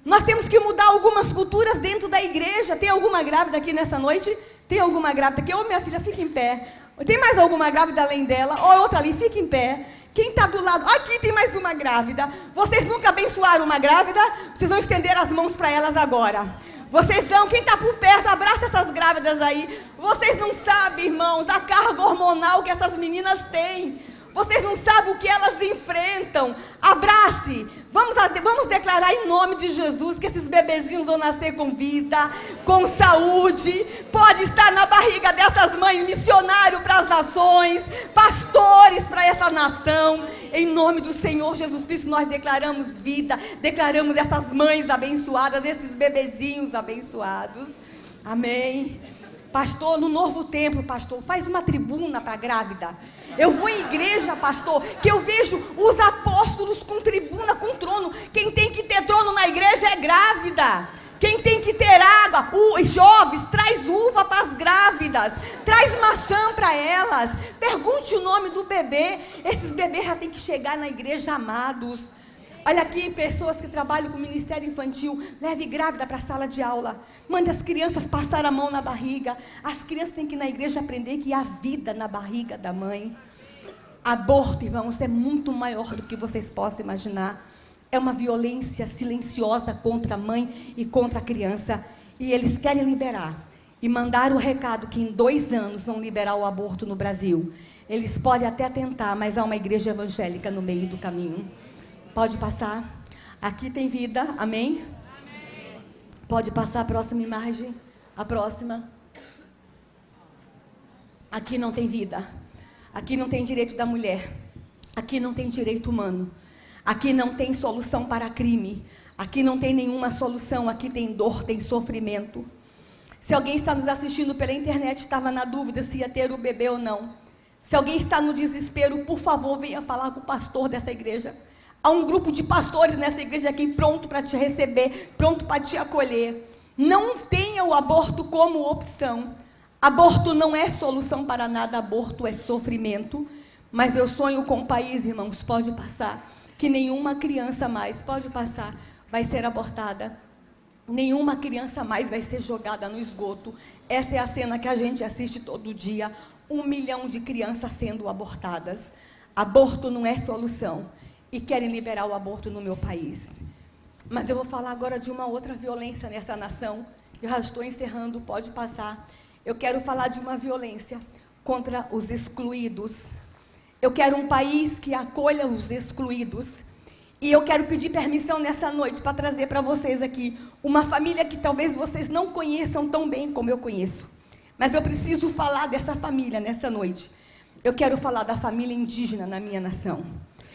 Nós temos que mudar algumas culturas dentro da igreja. Tem alguma grávida aqui nessa noite? Tem alguma grávida aqui? Ô, minha filha, fica em pé. Tem mais alguma grávida além dela? Ou outra ali, fica em pé. Quem está do lado? Aqui tem mais uma grávida. Vocês nunca abençoaram uma grávida? Vocês vão estender as mãos para elas agora. Vocês vão, quem está por perto, abraça essas grávidas aí. Vocês não sabem, irmãos, a carga hormonal que essas meninas têm. Vocês não sabem o que elas enfrentam. Abrace. Vamos declarar em nome de Jesus que esses bebezinhos vão nascer com vida, com saúde. Pode estar na barriga dessas mães, missionário para as nações, pastores para essa nação. Em nome do Senhor Jesus Cristo, nós declaramos vida, declaramos essas mães abençoadas, esses bebezinhos abençoados. Amém. Pastor, no novo templo, pastor, faz uma tribuna para grávida. Eu vou em igreja, pastor, que eu vejo os apóstolos com tribuna, com trono. Quem tem que ter trono na igreja é grávida. Quem tem que ter água, os jovens, traz uva para as grávidas, traz maçã para elas. Pergunte o nome do bebê. Esses bebês já têm que chegar na igreja amados. Olha aqui, pessoas que trabalham com ministério infantil, leve grávida para a sala de aula. Mande as crianças passar a mão na barriga. As crianças têm que ir na igreja aprender que há vida na barriga da mãe. Aborto, irmãos, é muito maior do que vocês possam imaginar. É uma violência silenciosa contra a mãe e contra a criança. E eles querem liberar. E mandaram o recado que em 2 anos vão liberar o aborto no Brasil. Eles podem até tentar, mas há uma igreja evangélica no meio do caminho. Pode passar. Aqui tem vida. Amém? Amém. Pode passar a próxima imagem. A próxima. Aqui não tem vida. Aqui não tem direito da mulher. Aqui não tem direito humano. Aqui não tem solução para crime. Aqui não tem nenhuma solução. Aqui tem dor, tem sofrimento. Se alguém está nos assistindo pela internet, estava na dúvida se ia ter o bebê ou não. Se alguém está no desespero, por favor, venha falar com o pastor dessa igreja. Há um grupo de pastores nessa igreja aqui pronto para te receber, pronto para te acolher. Não tenha o aborto como opção. Aborto não é solução para nada, aborto é sofrimento. Mas eu sonho com um país, irmãos, pode passar, que nenhuma criança mais, pode passar, vai ser abortada. Nenhuma criança mais vai ser jogada no esgoto. Essa é a cena que a gente assiste todo dia. 1 milhão de crianças sendo abortadas. Aborto não é solução. E querem liberar o aborto no meu país. Mas eu vou falar agora de uma outra violência nessa nação. Eu já estou encerrando, pode passar. Eu quero falar de uma violência contra os excluídos. Eu quero um país que acolha os excluídos. E eu quero pedir permissão nessa noite para trazer para vocês aqui uma família que talvez vocês não conheçam tão bem como eu conheço. Mas eu preciso falar dessa família nessa noite. Eu quero falar da família indígena na minha nação.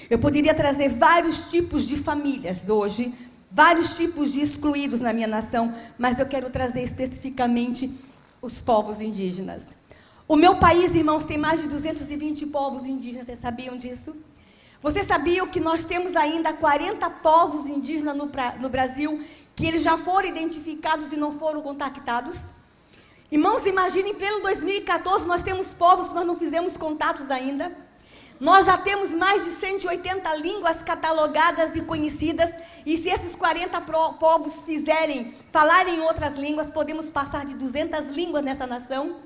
Eu poderia trazer vários tipos de famílias hoje, vários tipos de excluídos na minha nação, mas eu quero trazer especificamente os povos indígenas. O meu país, irmãos, tem mais de 220 povos indígenas, vocês sabiam disso? Vocês sabiam que nós temos ainda 40 povos indígenas no Brasil, que eles já foram identificados e não foram contactados? Irmãos, imaginem, em pleno 2014, nós temos povos que nós não fizemos contatos ainda. Nós já temos mais de 180 línguas catalogadas e conhecidas, e se esses 40 povos falarem outras línguas, podemos passar de 200 línguas nessa nação.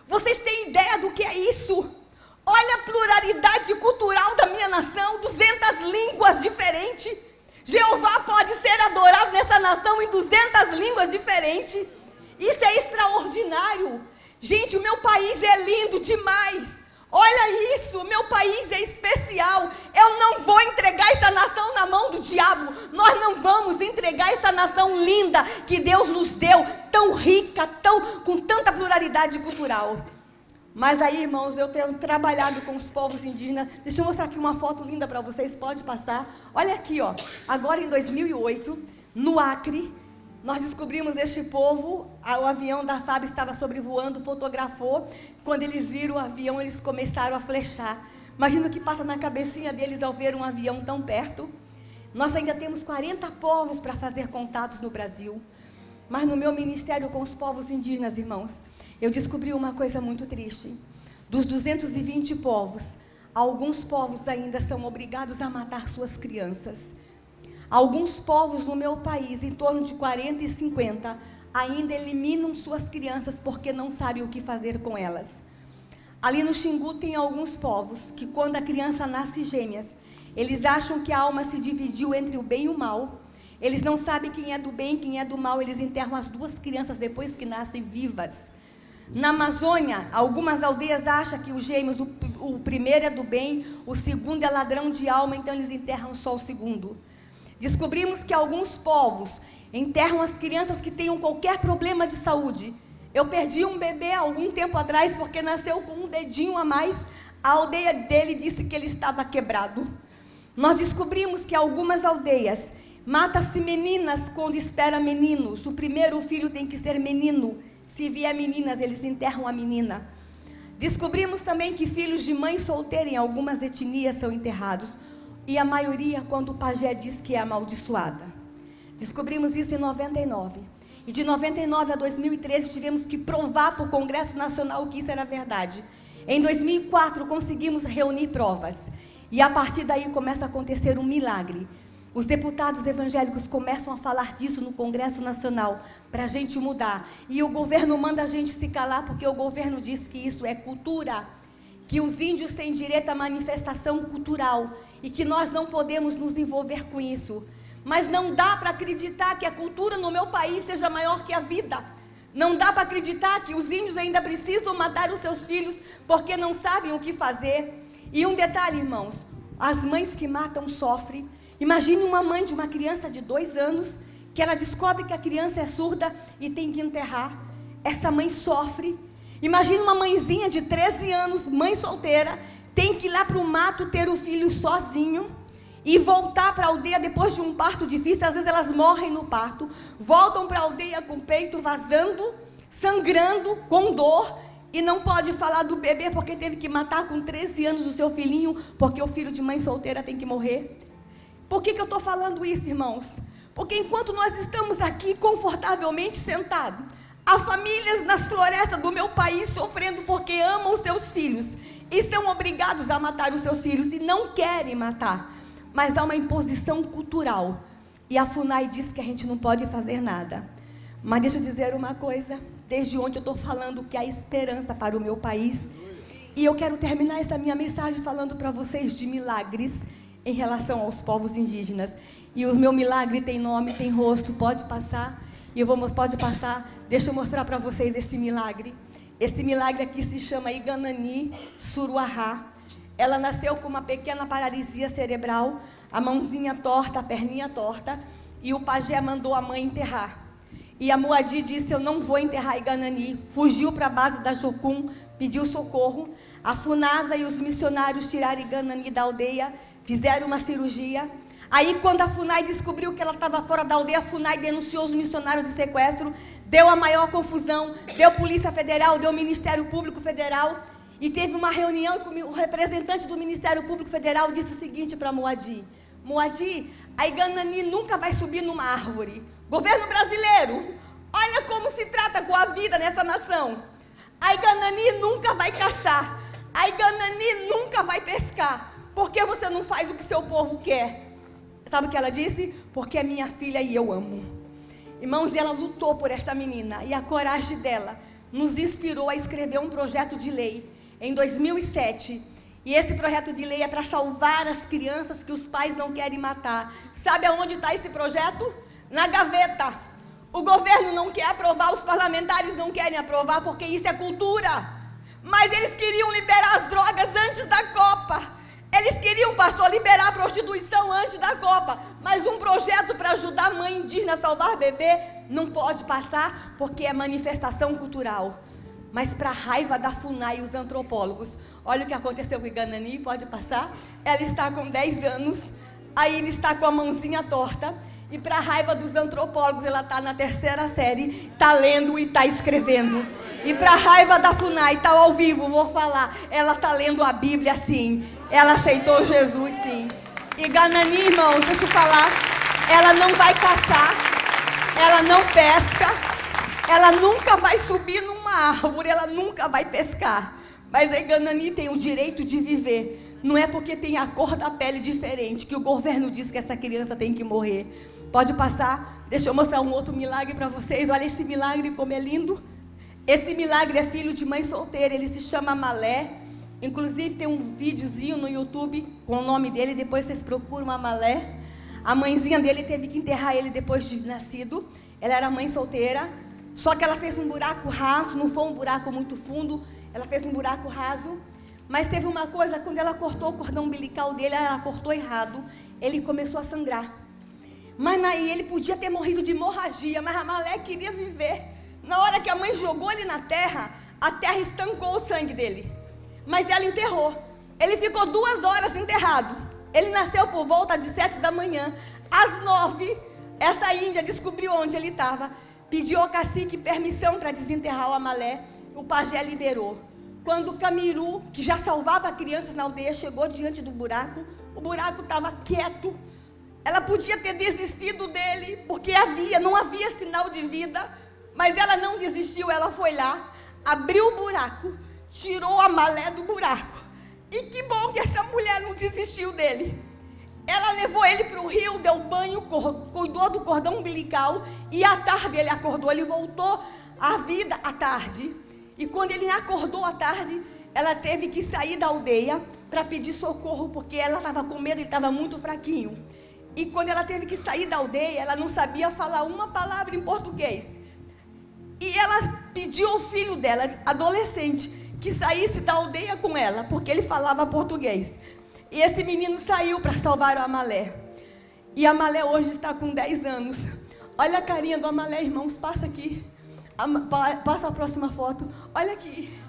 Vocês têm ideia do que é isso? Olha a pluralidade cultural da minha nação, 200 línguas diferentes. Jeová pode ser adorado nessa nação em 200 línguas diferentes. Isso é extraordinário. Gente, o meu país é lindo demais. Olha isso, o meu país é especial. Eu não vou entregar essa nação na mão do diabo. Nós não vamos entregar essa nação linda que Deus nos deu, tão rica, com tanta pluralidade cultural. Mas aí, irmãos, eu tenho trabalhado com os povos indígenas. Deixa eu mostrar aqui uma foto linda para vocês, pode passar. Olha aqui, ó. Agora em 2008, no Acre, nós descobrimos este povo. O avião da FAB estava sobrevoando, fotografou. Quando eles viram o avião, eles começaram a flechar. Imagina o que passa na cabecinha deles ao ver um avião tão perto. Nós ainda temos 40 povos para fazer contatos no Brasil. Mas no meu ministério com os povos indígenas, irmãos, eu descobri uma coisa muito triste. Dos 220 povos, alguns povos ainda são obrigados a matar suas crianças. Alguns povos no meu país, em torno de 40 e 50, ainda eliminam suas crianças porque não sabem o que fazer com elas. Ali no Xingu tem alguns povos que quando a criança nasce gêmeas, eles acham que a alma se dividiu entre o bem e o mal. Eles não sabem quem é do bem e quem é do mal, eles enterram as duas crianças depois que nascem vivas. Na Amazônia, algumas aldeias acham que os gêmeos, o primeiro é do bem, o segundo é ladrão de alma, então eles enterram só o segundo. Descobrimos que alguns povos enterram as crianças que tenham qualquer problema de saúde. Eu perdi um bebê há algum tempo atrás porque nasceu com um dedinho a mais. A aldeia dele disse que ele estava quebrado. Nós descobrimos que algumas aldeias mata-se meninas quando espera meninos. O primeiro filho tem que ser menino. Se vier meninas, eles enterram a menina. Descobrimos também que filhos de mãe solteira em algumas etnias são enterrados. E a maioria quando o pajé diz que é amaldiçoada. Descobrimos isso em 99. E de 99 a 2013 tivemos que provar para o Congresso Nacional que isso era verdade. Em 2004 conseguimos reunir provas. E a partir daí começa a acontecer um milagre. Os deputados evangélicos começam a falar disso no Congresso Nacional, para a gente mudar. E o governo manda a gente se calar, porque o governo diz que isso é cultura, que os índios têm direito à manifestação cultural, e que nós não podemos nos envolver com isso. Mas não dá para acreditar que a cultura no meu país seja maior que a vida. Não dá para acreditar que os índios ainda precisam matar os seus filhos, porque não sabem o que fazer. E um detalhe, irmãos, as mães que matam sofrem. Imagine uma mãe de uma criança de 2 anos, que ela descobre que a criança é surda e tem que enterrar. Essa mãe sofre. Imagine uma mãezinha de 13 anos, mãe solteira, tem que ir lá para o mato ter o filho sozinho e voltar para a aldeia depois de um parto difícil. Às vezes elas morrem no parto, voltam para a aldeia com o peito vazando, sangrando, com dor, e não pode falar do bebê porque teve que matar com 13 anos o seu filhinho, porque o filho de mãe solteira tem que morrer. Por que eu estou falando isso, irmãos? Porque enquanto nós estamos aqui confortavelmente sentados, há famílias nas florestas do meu país sofrendo porque amam os seus filhos e são obrigados a matar os seus filhos e não querem matar. Mas há uma imposição cultural. E a FUNAI diz que a gente não pode fazer nada. Mas deixa eu dizer uma coisa. Desde ontem eu estou falando que há esperança para o meu país. E eu quero terminar essa minha mensagem falando para vocês de milagres em relação aos povos indígenas. E o meu milagre tem nome, tem rosto, pode passar. Pode passar. Deixa eu mostrar para vocês esse milagre. Esse milagre aqui se chama Iganani Suruahá. Ela nasceu com uma pequena paralisia cerebral, a mãozinha torta, a perninha torta, e o pajé mandou a mãe enterrar. E a Muadi disse, eu não vou enterrar Iganani. Fugiu para a base da Jocum, pediu socorro. A FUNASA e os missionários tiraram Iganani da aldeia, fizeram uma cirurgia. Aí, quando a FUNAI descobriu que ela estava fora da aldeia, a FUNAI denunciou os missionários de sequestro, deu a maior confusão, deu Polícia Federal, deu Ministério Público Federal, e teve uma reunião com o representante do Ministério Público Federal, disse o seguinte para Muadi, Muadi, a Iganani nunca vai subir numa árvore. Governo brasileiro, olha como se trata com a vida nessa nação. A Iganani nunca vai caçar, a Iganani nunca vai pescar. Por que você não faz o que seu povo quer? Sabe o que ela disse? Porque é minha filha e eu amo. Irmãos, ela lutou por essa menina. E a coragem dela nos inspirou a escrever um projeto de lei em 2007. E esse projeto de lei é para salvar as crianças que os pais não querem matar. Sabe aonde está esse projeto? Na gaveta. O governo não quer aprovar, os parlamentares não querem aprovar, porque isso é cultura. Mas eles queriam liberar as drogas antes da Copa. Eles queriam, pastor, liberar a prostituição antes da Copa, mas um projeto para ajudar a mãe indígena a salvar bebê não pode passar, porque é manifestação cultural. Mas para a raiva da FUNAI e os antropólogos, olha o que aconteceu com a Iganani, pode passar? Ela está com 10 anos, aí ele está com a mãozinha torta, e para a raiva dos antropólogos, ela está na 3ª série, está lendo e está escrevendo. E para a raiva da FUNAI, está ao vivo, vou falar, ela está lendo a Bíblia sim. Ela aceitou Jesus, sim. Iganani, irmãos, deixa eu falar, ela não vai caçar, ela não pesca, ela nunca vai subir numa árvore, ela nunca vai pescar. Mas a Iganani tem o direito de viver. Não é porque tem a cor da pele diferente que o governo diz que essa criança tem que morrer. Pode passar, deixa eu mostrar um outro milagre para vocês. Olha esse milagre como é lindo. Esse milagre é filho de mãe solteira, ele se chama Malé. Inclusive tem um videozinho no YouTube com o nome dele, depois vocês procuram a Malé. A mãezinha dele teve que enterrar ele depois de nascido. Ela era mãe solteira, só que ela fez um buraco raso, não foi um buraco muito fundo, ela fez um buraco raso. Mas teve uma coisa, quando ela cortou o cordão umbilical dele, ela cortou errado, ele começou a sangrar. Mas aí ele podia ter morrido de hemorragia, mas a Malé queria viver. Na hora que a mãe jogou ele na terra, a terra estancou o sangue dele. Mas ela enterrou. Ele ficou 2 horas enterrado. Ele nasceu por volta de 7 da manhã. Às 9, essa índia descobriu onde ele estava. Pediu ao cacique permissão para desenterrar o Amalé. O pajé liberou. Quando o Camiru, que já salvava crianças na aldeia, chegou diante do buraco, o buraco estava quieto. Ela podia ter desistido dele, porque não havia sinal de vida. Mas ela não desistiu, ela foi lá, abriu o buraco, tirou a Malé do buraco. E que bom que essa mulher não desistiu dele. Ela levou ele para o rio, deu banho, cuidou do cordão umbilical. E à tarde ele acordou, ele voltou à vida à tarde. E quando ele acordou à tarde, ela teve que sair da aldeia para pedir socorro, porque ela estava com medo, ele estava muito fraquinho. E quando ela teve que sair da aldeia, ela não sabia falar uma palavra em português. E ela pediu ao filho dela, adolescente, que saísse da aldeia com ela, porque ele falava português. E esse menino saiu para salvar o Amalé. E a Amalé hoje está com 10 anos. Olha a carinha do Amalé, irmãos, passa aqui. Passa a próxima foto. Olha aqui.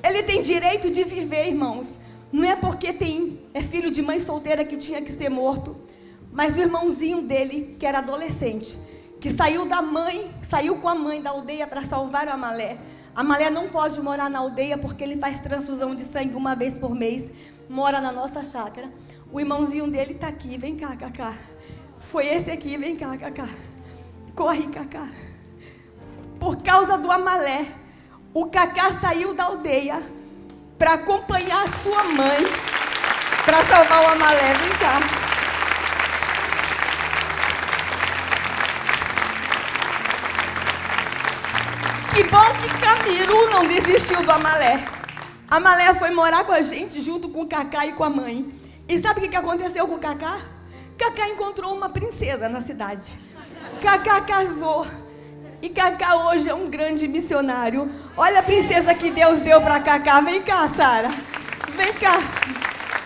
Ele tem direito de viver, irmãos. Não é porque é filho de mãe solteira que tinha que ser morto. Mas o irmãozinho dele, que era adolescente, que saiu com a mãe da aldeia para salvar o Amalé. A Malé não pode morar na aldeia porque ele faz transfusão de sangue uma vez por mês, mora na nossa chácara. O irmãozinho dele está aqui, vem cá, Cacá. Foi esse aqui, vem cá, Cacá. Corre, Cacá. Por causa do Amalé, o Cacá saiu da aldeia para acompanhar a sua mãe, para salvar o Amalé. Vem cá. Que bom que Camiru não desistiu do Amalé. Amalé foi morar com a gente junto com o Cacá e com a mãe. E sabe o que aconteceu com o Cacá? Cacá encontrou uma princesa na cidade. Cacá casou. E Cacá hoje é um grande missionário. Olha a princesa que Deus deu para Cacá. Vem cá, Sara. Vem cá.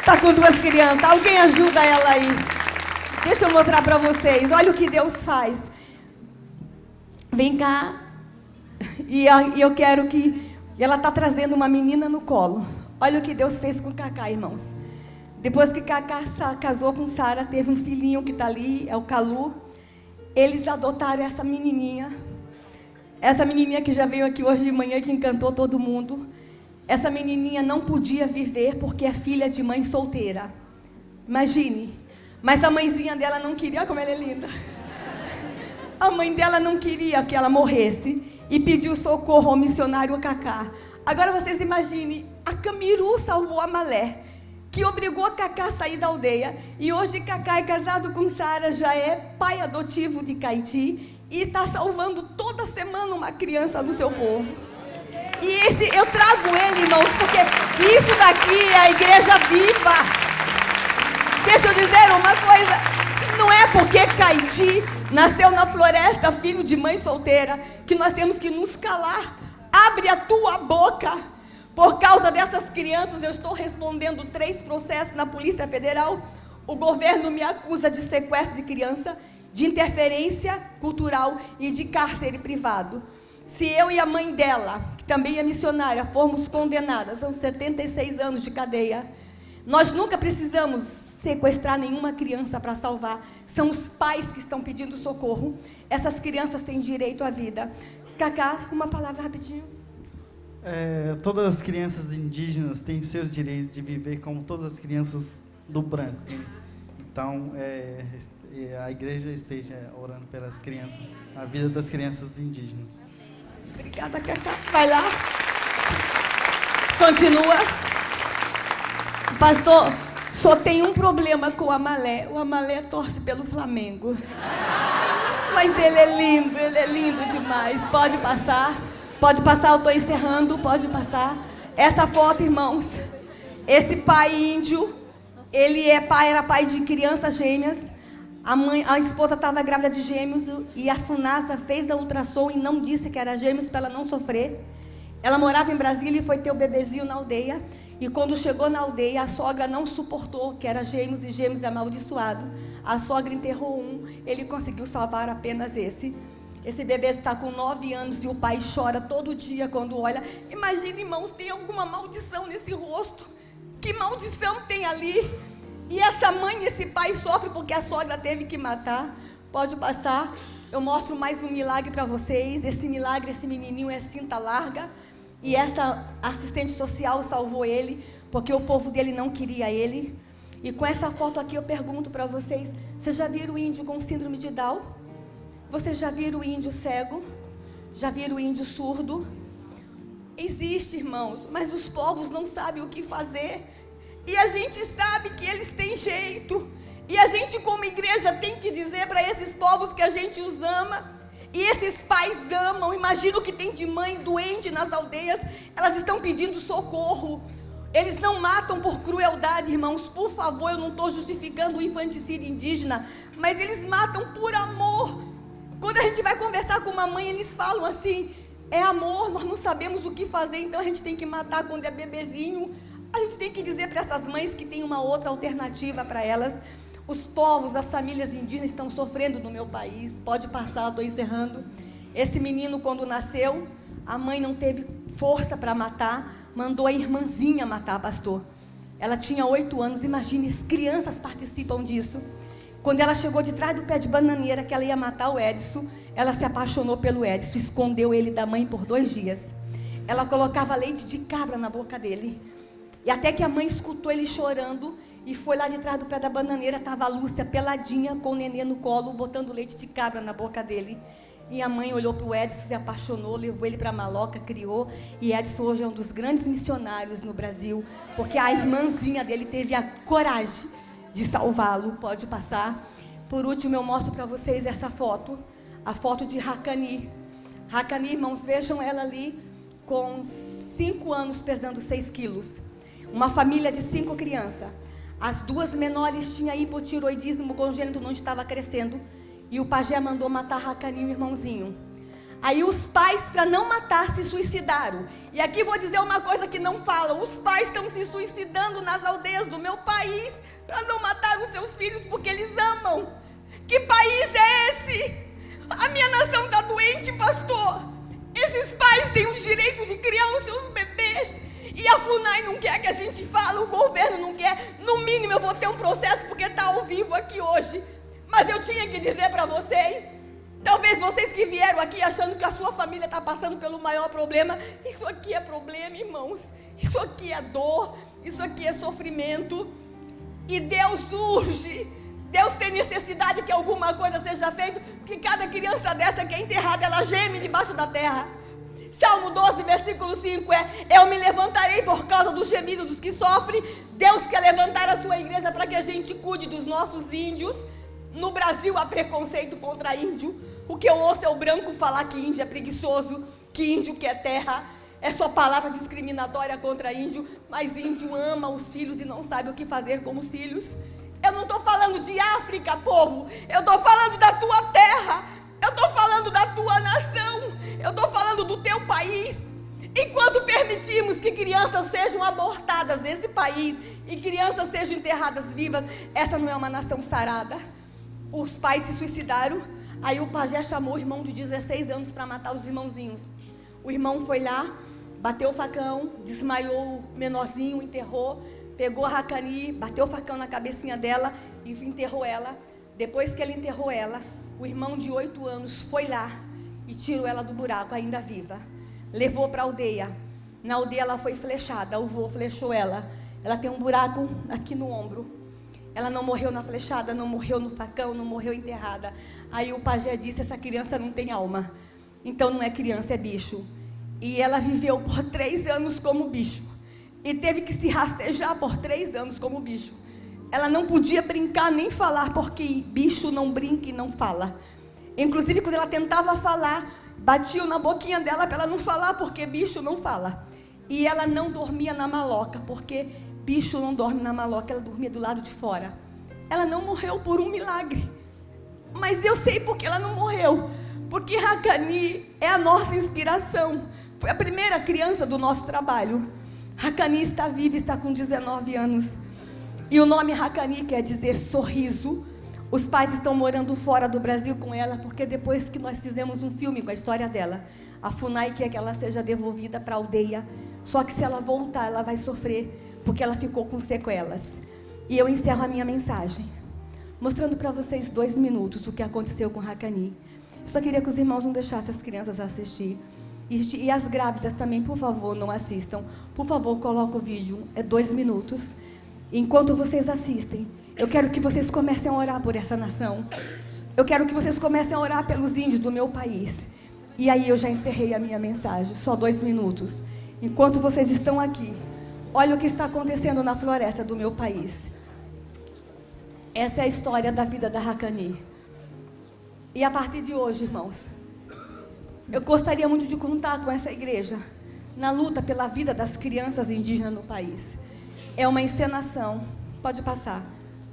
Tá com 2 crianças. Alguém ajuda ela aí. Deixa eu mostrar para vocês. Olha o que Deus faz. Vem cá. E eu quero que... Ela está trazendo uma menina no colo. Olha o que Deus fez com Cacá, irmãos. Depois que Cacá casou com Sara, teve um filhinho que está ali, é o Calu. Eles adotaram essa menininha. Essa menininha que já veio aqui hoje de manhã, que encantou todo mundo. Essa menininha não podia viver porque é filha de mãe solteira. Imagine. Mas a mãezinha dela não queria, olha como ela é linda. A mãe dela não queria que ela morresse e pediu socorro ao missionário Cacá. Agora vocês imaginem, a Camiru salvou a Malé, que obrigou a Cacá a sair da aldeia. E hoje Cacá é casado com Sara, já é pai adotivo de Caiti e está salvando toda semana uma criança no seu povo. E eu trago ele, irmãos, porque isso daqui é a igreja viva. Deixa eu dizer uma coisa, não é porque Caiti nasceu na floresta, filho de mãe solteira, que nós temos que nos calar. Abre a tua boca. Por causa dessas crianças, eu estou respondendo 3 processos na Polícia Federal. O governo me acusa de sequestro de criança, de interferência cultural e de cárcere privado. Se eu e a mãe dela, que também é missionária, formos condenadas, são 76 anos de cadeia, nós nunca precisamos sequestrar nenhuma criança para salvar. São os pais que estão pedindo socorro. Essas crianças têm direito à vida. Cacá, uma palavra rapidinho. Todas as crianças indígenas têm seus direitos de viver como todas as crianças do branco. Então, a igreja esteja orando pelas crianças, a vida das crianças indígenas. Obrigada, Cacá. Vai lá. Continua. Pastor, só tem um problema com o Amalé. O Amalé torce pelo Flamengo. Mas ele é lindo demais. Pode passar, eu estou encerrando, pode passar. Essa foto, irmãos, esse pai índio, ele era pai de crianças gêmeas. A esposa estava grávida de gêmeos e a FUNASA fez a ultrassom e não disse que era gêmeos para ela não sofrer. Ela morava em Brasília e foi ter o bebezinho na aldeia. E quando chegou na aldeia, a sogra não suportou, que era gêmeos e gêmeos amaldiçoado. A sogra enterrou um, ele conseguiu salvar apenas esse. Esse bebê está com 9 anos e o pai chora todo dia quando olha. Imagina, irmãos, tem alguma maldição nesse rosto. Que maldição tem ali? E essa mãe, esse pai sofre porque a sogra teve que matar. Pode passar. Eu mostro mais um milagre para vocês. Esse milagre, esse menininho é cinta larga. E essa assistente social salvou ele, porque o povo dele não queria ele. E com essa foto aqui eu pergunto para vocês, vocês já viram o índio com síndrome de Down? Vocês já viram o índio cego? Já viram o índio surdo? Existe, irmãos, mas os povos não sabem o que fazer. E a gente sabe que eles têm jeito. E a gente, como igreja, tem que dizer para esses povos que a gente os ama. E esses pais amam. Imagina o que tem de mãe doente nas aldeias. Elas estão pedindo socorro. Eles não matam por crueldade, irmãos. Por favor, eu não estou justificando o infanticídio indígena. Mas eles matam por amor. Quando a gente vai conversar com uma mãe, eles falam assim, é amor, nós não sabemos o que fazer, então a gente tem que matar quando é bebezinho. A gente tem que dizer para essas mães que tem uma outra alternativa para elas. Os povos, as famílias indígenas estão sofrendo no meu país. Pode passar, estou encerrando. Esse menino, quando nasceu, a mãe não teve força para matar, mandou a irmãzinha matar, pastor. Ela tinha 8 anos, imagine, as crianças participam disso. Quando ela chegou de trás do pé de bananeira, que ela ia matar o Edson, ela se apaixonou pelo Edson, escondeu ele da mãe por 2 dias. ela colocava leite de cabra na boca dele. E até que a mãe escutou ele chorando e foi lá de trás do pé da bananeira, estava a Lúcia peladinha com o nenê no colo, botando leite de cabra na boca dele. E a mãe olhou para o Edson, se apaixonou, levou ele para a maloca, criou. E Edson hoje é um dos grandes missionários no Brasil, porque a irmãzinha dele teve a coragem de salvá-lo. Pode passar. Por último, eu mostro para vocês essa foto, a foto de Hakani. Hakani, irmãos, vejam ela ali, com 5 anos, pesando 6 quilos. Uma família de 5 crianças. As 2 menores tinham hipotiroidismo congênito, não estava crescendo. E o pajé mandou matar Hakani, o irmãozinho. Aí os pais, para não matar, se suicidaram. E aqui vou dizer uma coisa que não falam. Os pais estão se suicidando nas aldeias do meu país para não matar os seus filhos, porque eles amam. Que país é esse? A minha nação está doente, pastor. Esses pais têm o direito de criar os seus bebês. E a FUNAI não quer que a gente fale, o governo não quer. No mínimo eu vou ter um processo, porque está ao vivo aqui hoje. Mas eu tinha que dizer para vocês, talvez vocês que vieram aqui achando que a sua família está passando pelo maior problema, isso aqui é problema, irmãos. Isso aqui é dor, isso aqui é sofrimento. E Deus urge, Deus tem necessidade que alguma coisa seja feita, porque cada criança dessa que é enterrada, ela geme debaixo da terra. Salmo 12, versículo 5 eu me levantarei por causa do gemido dos que sofrem. Deus quer levantar a sua igreja para que a gente cuide dos nossos índios. No Brasil há preconceito contra índio. O que eu ouço é o branco falar que índio é preguiçoso, que índio quer terra. É só palavra discriminatória contra índio. Mas índio ama os filhos e não sabe o que fazer com os filhos. Eu não estou falando de África, povo. Eu estou falando da tua terra. Eu estou falando da tua nação. Eu estou falando do teu país. Enquanto permitimos que crianças sejam abortadas nesse país e crianças sejam enterradas vivas, essa não é uma nação sarada. Os pais se suicidaram. Aí o pajé chamou o irmão de 16 anos para matar os irmãozinhos. O irmão foi lá, bateu o facão, desmaiou o menorzinho, enterrou, pegou a Hakani, bateu o facão na cabecinha dela e enterrou ela. Depois que ele enterrou ela, o irmão de 8 anos foi lá e tirou ela do buraco, ainda viva. Levou para a aldeia. Na aldeia ela foi flechada, o vô flechou ela. Ela tem um buraco aqui no ombro. Ela não morreu na flechada, não morreu no facão, não morreu enterrada. Aí o pajé disse, essa criança não tem alma. Então não é criança, é bicho. E ela viveu por 3 anos como bicho. E teve que se rastejar por 3 anos como bicho. Ela não podia brincar nem falar, porque bicho não brinca e não fala. Inclusive quando ela tentava falar, batiam na boquinha dela para ela não falar, porque bicho não fala. E ela não dormia na maloca, porque bicho não dorme na maloca, ela dormia do lado de fora. Ela não morreu por um milagre. Mas eu sei porque ela não morreu. Porque Hakani é a nossa inspiração. Foi a primeira criança do nosso trabalho. Hakani está viva, está com 19 anos. E o nome Hakani quer dizer sorriso. Os pais estão morando fora do Brasil com ela, porque depois que nós fizemos um filme com a história dela, a FUNAI quer que ela seja devolvida para a aldeia. Só que se ela voltar, ela vai sofrer, porque ela ficou com sequelas. E eu encerro a minha mensagem, mostrando para vocês 2 minutos o que aconteceu com Hakani. Só queria que os irmãos não deixassem as crianças assistir. E as grávidas também, por favor, não assistam. Por favor, coloca o vídeo, é 2 minutos. Enquanto vocês assistem, eu quero que vocês comecem a orar por essa nação. Eu quero que vocês comecem a orar pelos índios do meu país. E aí eu já encerrei a minha mensagem, só 2 minutos. Enquanto vocês estão aqui, olha o que está acontecendo na floresta do meu país. Essa é a história da vida da Hakani. E a partir de hoje, irmãos, eu gostaria muito de contar com essa igreja na luta pela vida das crianças indígenas no país. É uma encenação, pode passar,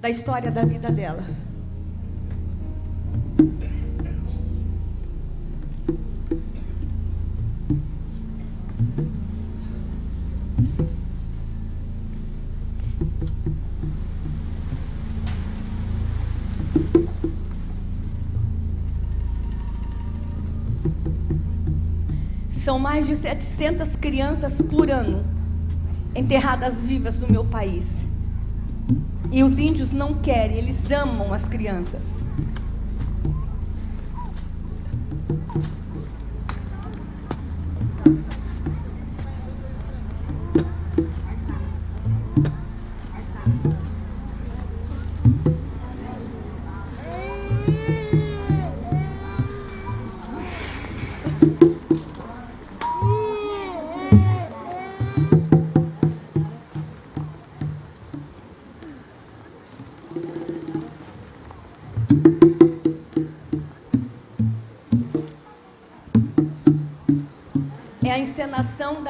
da história da vida dela. São mais de 700 crianças por ano enterradas vivas no meu país. E os índios não querem, eles amam as crianças.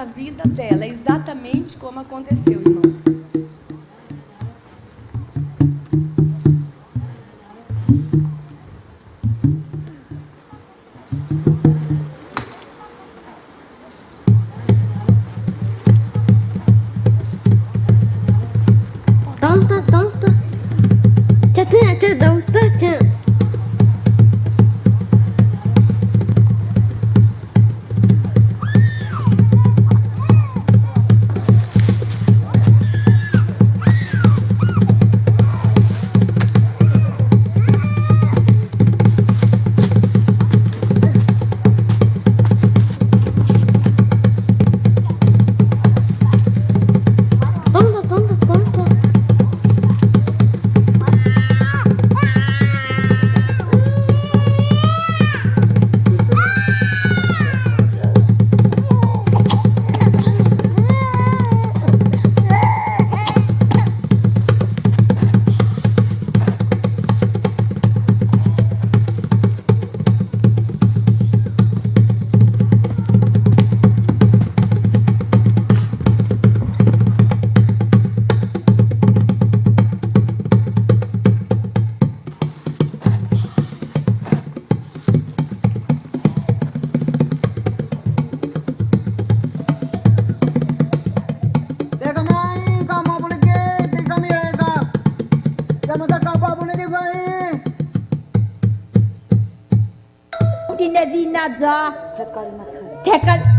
da vida dela, exatamente como aconteceu, irmãos.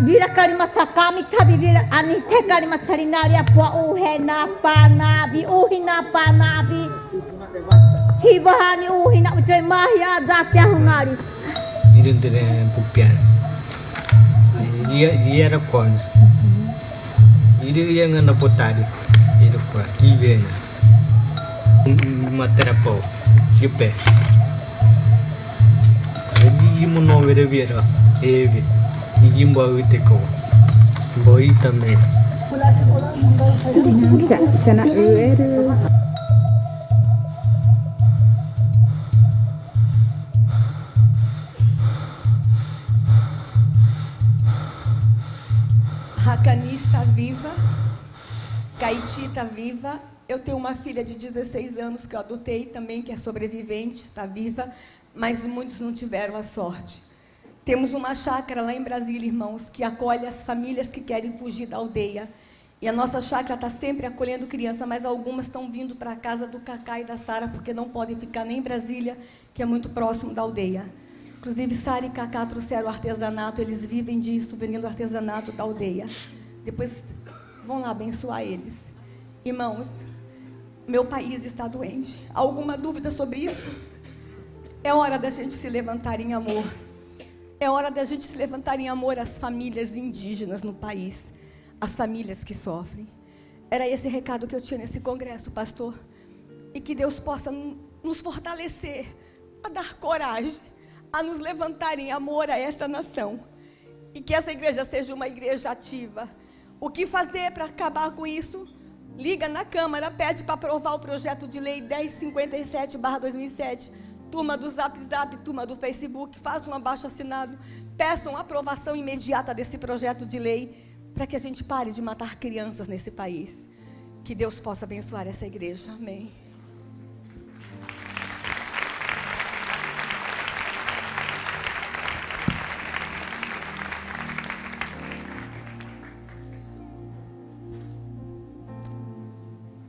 Vira karimatsa kami tabi vira ani te karimatsari naria pua uhe na panabi uhi na panabi Chibahani uhi na ucai mahia zatya hungari Irundere pupian dia era kon Iri yang na potari Iri kwa kivena Materapo Kipe Iri muno vere vira Evi Ijimbo viteko Boi também Chana eru Racani está viva, Caiti está viva. Eu tenho uma filha de 16 anos que eu adotei também, que é sobrevivente, está viva, mas muitos não tiveram a sorte. Temos uma chácara lá em Brasília, irmãos, que acolhe as famílias que querem fugir da aldeia. E a nossa chácara está sempre acolhendo criança, mas algumas estão vindo para a casa do Cacá e da Sara, porque não podem ficar nem em Brasília, que é muito próximo da aldeia. Inclusive, Sara e Cacá trouxeram artesanato, eles vivem disso, vendendo artesanato da aldeia. Depois, vão lá abençoar eles. Irmãos, meu país está doente. Há alguma dúvida sobre isso? É hora da gente se levantar em amor. É hora da gente se levantar em amor às famílias indígenas no país, às famílias que sofrem. Era esse recado que eu tinha nesse congresso, pastor. E que Deus possa nos fortalecer, a dar coragem, a nos levantar em amor a esta nação. E que essa igreja seja uma igreja ativa. O que fazer para acabar com isso? Liga na Câmara, pede para aprovar o projeto de lei 1057/2007. Turma do Zap Zap, turma do Facebook, faz um abaixo-assinado, peçam aprovação imediata desse projeto de lei, para que a gente pare de matar crianças nesse país. Que Deus possa abençoar essa igreja. Amém.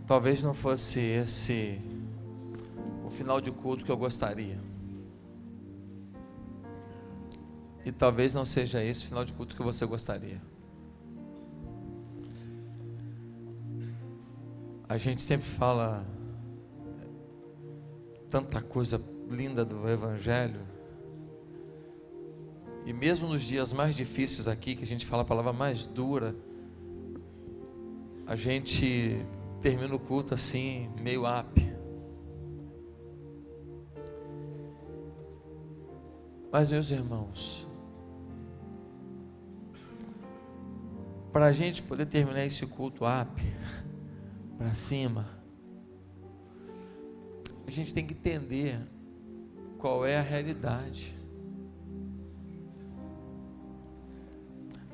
Talvez não fosse esse o final de culto que eu gostaria. E talvez não seja esse o final de culto que você gostaria. A gente sempre fala tanta coisa linda do Evangelho. E mesmo nos dias mais difíceis aqui, que a gente fala a palavra mais dura, a gente termina o culto assim, meio up. Mas, meus irmãos, para a gente poder terminar esse culto up, para cima, a gente tem que entender qual é a realidade.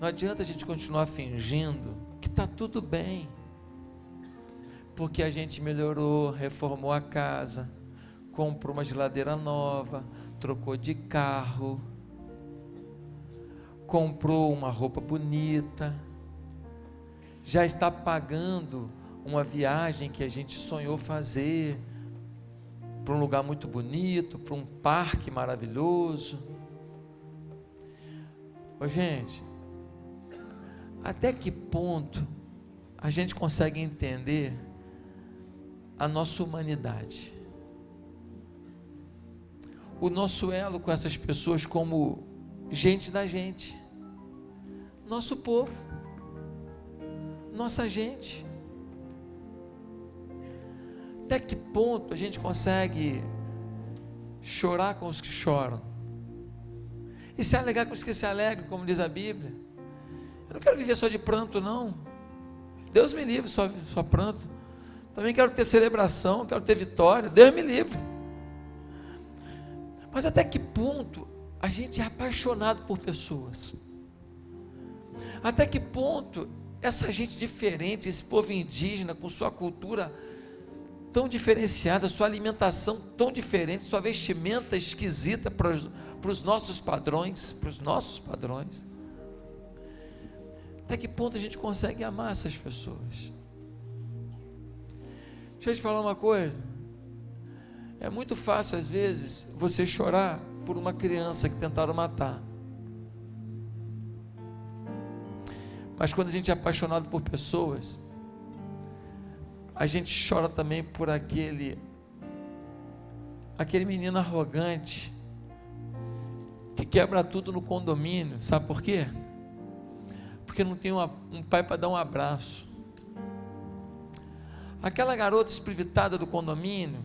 Não adianta a gente continuar fingindo que está tudo bem, porque a gente melhorou, reformou a casa, comprou uma geladeira nova, trocou de carro, comprou uma roupa bonita, já está pagando uma viagem que a gente sonhou fazer, para um lugar muito bonito, para um parque maravilhoso. Ô gente, até que ponto a gente consegue entender a nossa humanidade? O nosso elo com essas pessoas como gente da gente, nosso povo, nossa gente. Até que ponto a gente consegue chorar com os que choram e se alegrar com os que se alegram, como diz a Bíblia? Eu não quero viver só de pranto, não. Deus me livre só pranto. Também quero ter celebração, quero ter vitória. Deus me livre. Mas até que ponto a gente é apaixonado por pessoas? Até que ponto essa gente diferente, esse povo indígena com sua cultura tão diferenciada, sua alimentação tão diferente, sua vestimenta esquisita para os nossos padrões, até que ponto a gente consegue amar essas pessoas? Deixa eu te falar uma coisa, é muito fácil às vezes você chorar por uma criança que tentaram matar, mas quando a gente é apaixonado por pessoas, a gente chora também por aquele menino arrogante que quebra tudo no condomínio. Sabe por quê? Porque não tem um pai para dar um abraço. Aquela garota espiritada do condomínio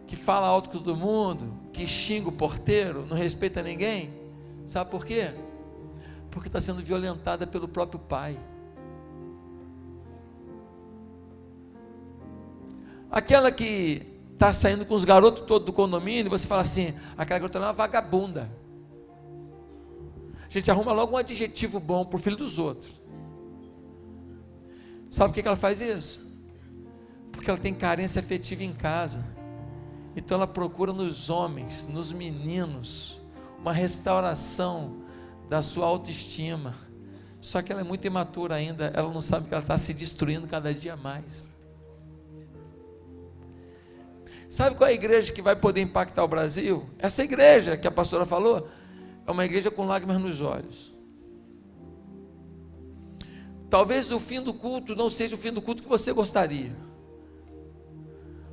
que fala alto com todo mundo, que xinga o porteiro, não respeita ninguém. Sabe por quê? Porque está sendo violentada pelo próprio pai. Aquela que está saindo com os garotos todos do condomínio, você fala assim, aquela garota é uma vagabunda. A gente arruma logo um adjetivo bom para o filho dos outros. Sabe por que ela faz isso? Porque ela tem carência afetiva em casa. Então ela procura nos homens, nos meninos, uma restauração da sua autoestima. Só que ela é muito imatura ainda, ela não sabe que ela está se destruindo cada dia mais. Sabe qual é a igreja que vai poder impactar o Brasil? Essa igreja que a pastora falou, é uma igreja com lágrimas nos olhos. Talvez o fim do culto não seja o fim do culto que você gostaria,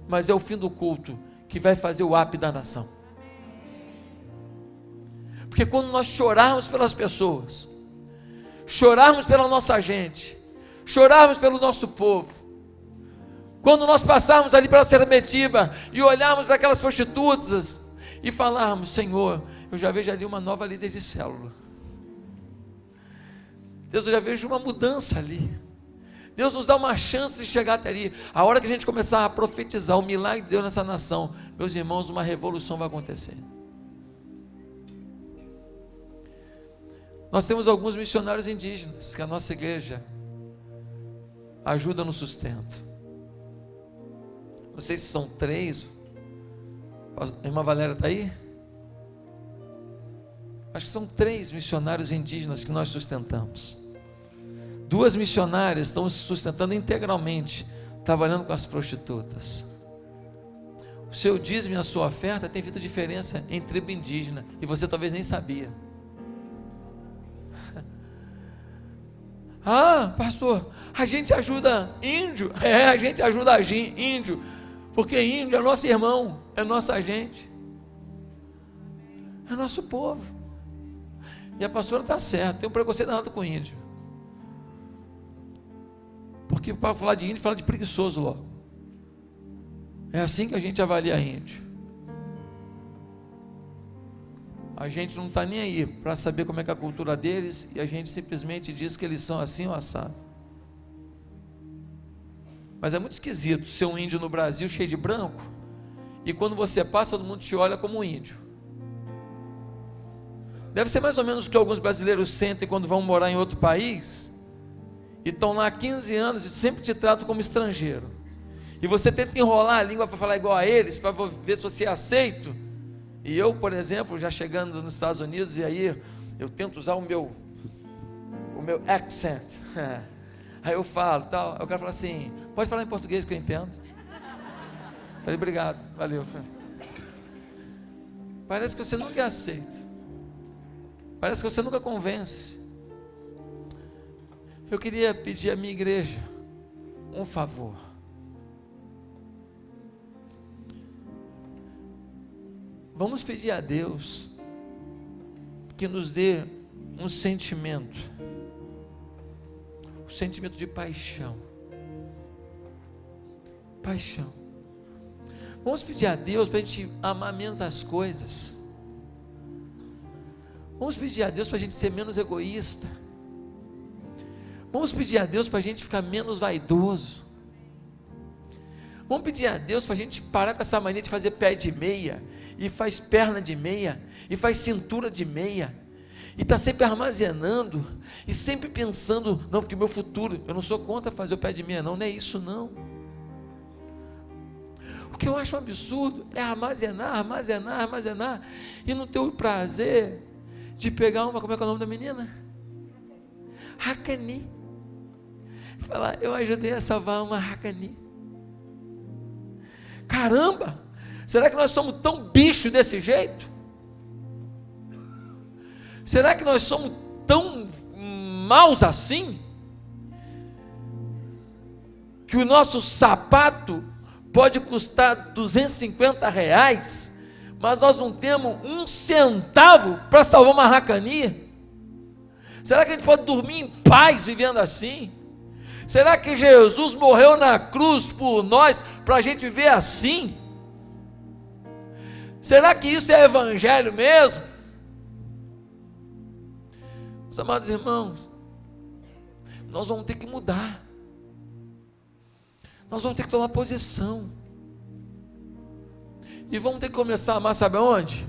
mas é o fim do culto que vai fazer o ápice da nação. Porque quando nós chorarmos pelas pessoas, chorarmos pela nossa gente, chorarmos pelo nosso povo, quando nós passarmos ali pela Sermetiba e olharmos para aquelas prostitutas e falarmos, Senhor, eu já vejo ali uma nova líder de célula. Deus, eu já vejo uma mudança ali. Deus nos dá uma chance de chegar até ali. A hora que a gente começar a profetizar o milagre de Deus nessa nação, meus irmãos, uma revolução vai acontecer. Nós temos alguns missionários indígenas que a nossa igreja ajuda no sustento. Não sei se são 3. A irmã Valéria está aí? Acho que são 3 missionários indígenas que nós sustentamos. 2 missionárias estão se sustentando integralmente, trabalhando com as prostitutas. O seu dízimo e a sua oferta tem feito diferença em tribo indígena, e você talvez nem sabia. Ah, pastor, a gente ajuda índio. A gente ajuda índio, porque índio é nosso irmão, é nossa gente, é nosso povo. E a pastora está certa, tem um preconceito danado com índio, porque para falar de índio, fala de preguiçoso logo. É assim que a gente avalia índio. A gente não está nem aí para saber como é que é a cultura deles, e a gente simplesmente diz que eles são assim ou assado. Mas é muito esquisito ser um índio no Brasil cheio de branco, e quando você passa, todo mundo te olha como um índio. Deve ser mais ou menos o que alguns brasileiros sentem quando vão morar em outro país e estão lá há 15 anos e sempre te tratam como estrangeiro. E você tenta enrolar a língua para falar igual a eles, para ver se você é aceito. E eu, por exemplo, já chegando nos Estados Unidos, e aí eu tento usar o meu accent. Aí eu falo, tal. Aí o cara fala assim: pode falar em português que eu entendo. Falei: obrigado, valeu. Parece que você nunca é aceito. Parece que você nunca convence. Eu queria pedir à minha igreja um favor. Vamos pedir a Deus que nos dê um sentimento de paixão. Paixão. Vamos pedir a Deus para a gente amar menos as coisas. Vamos pedir a Deus para a gente ser menos egoísta. Vamos pedir a Deus para a gente ficar menos vaidoso. Vamos pedir a Deus para a gente parar com essa mania de fazer pé de meia, e faz perna de meia, e faz cintura de meia, e está sempre armazenando, e sempre pensando: não, porque o meu futuro, eu não sou contra fazer o pé de meia, não é isso não. O que eu acho um absurdo é armazenar, e não ter o prazer de pegar uma, como é que é o nome da menina? Hakani. Falar: eu ajudei a salvar uma Hakani. Caramba! Será que nós somos tão bicho desse jeito? Será que nós somos tão maus assim? Que o nosso sapato pode custar R$250, mas nós não temos um centavo para salvar uma Hakani? Será que a gente pode dormir em paz vivendo assim? Será que Jesus morreu na cruz por nós para a gente viver assim? Será que isso é evangelho mesmo? Meus amados irmãos, nós vamos ter que mudar. Nós vamos ter que tomar posição. E vamos ter que começar a amar, sabe aonde?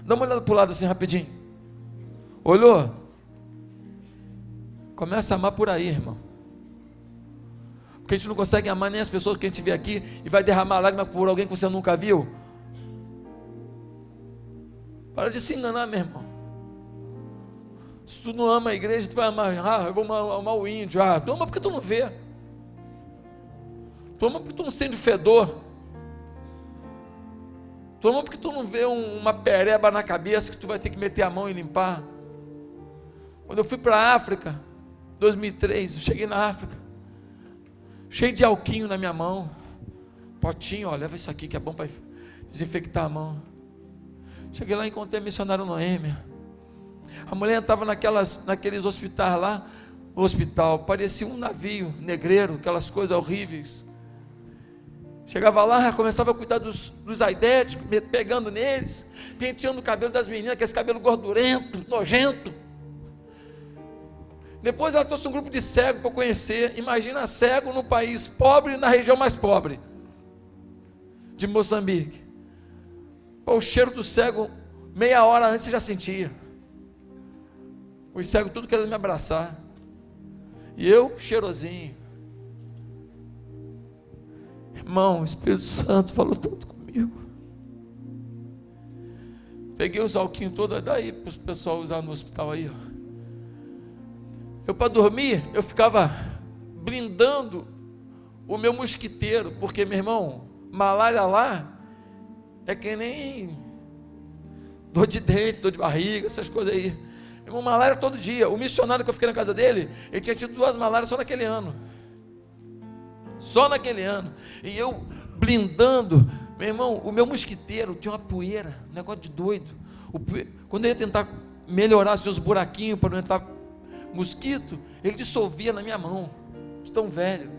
Dá uma olhada para o lado assim rapidinho. Olhou? Começa a amar por aí, irmão. Porque a gente não consegue amar nem as pessoas que a gente vê aqui e vai derramar lágrimas por alguém que você nunca viu. Para de se enganar, meu irmão. Se tu não ama a igreja, tu vai amar. Eu vou amar o índio. Tu ama porque tu não vê. Tu ama porque tu não sente o fedor. Tu ama porque tu não vê uma pereba na cabeça que tu vai ter que meter a mão e limpar. Quando eu fui para a África, 2003, eu cheguei na África, cheio de alquinho na minha mão, potinho, leva isso aqui que é bom para desinfectar a mão. Cheguei lá e encontrei a missionária Noêmia. A mulher estava naqueles hospitais lá, o hospital parecia um navio negreiro, aquelas coisas horríveis. Chegava lá, começava a cuidar dos aidéticos, pegando neles, penteando o cabelo das meninas, aquele cabelo gordurento, nojento. Depois ela trouxe um grupo de cego para eu conhecer. Imagina cego no país pobre, na região mais pobre de Moçambique. O cheiro do cego, meia hora antes você já sentia. Os cegos tudo querendo me abraçar. E eu, cheirosinho. Irmão, o Espírito Santo falou tanto comigo. Peguei os alquinhos todos, daí para o pessoal usar no hospital aí. Eu, para dormir, eu ficava blindando o meu mosquiteiro, porque, meu irmão, malária lá é que nem dor de dente, dor de barriga, essas coisas aí. Meu irmão, malária todo dia. O missionário que eu fiquei na casa dele, ele tinha tido 2 malárias só naquele ano. Só naquele ano. E eu blindando, meu irmão, o meu mosquiteiro tinha uma poeira, um negócio de doido. Quando eu ia tentar melhorar os buraquinhos para não entrar mosquito, ele dissolvia na minha mão, de tão velho.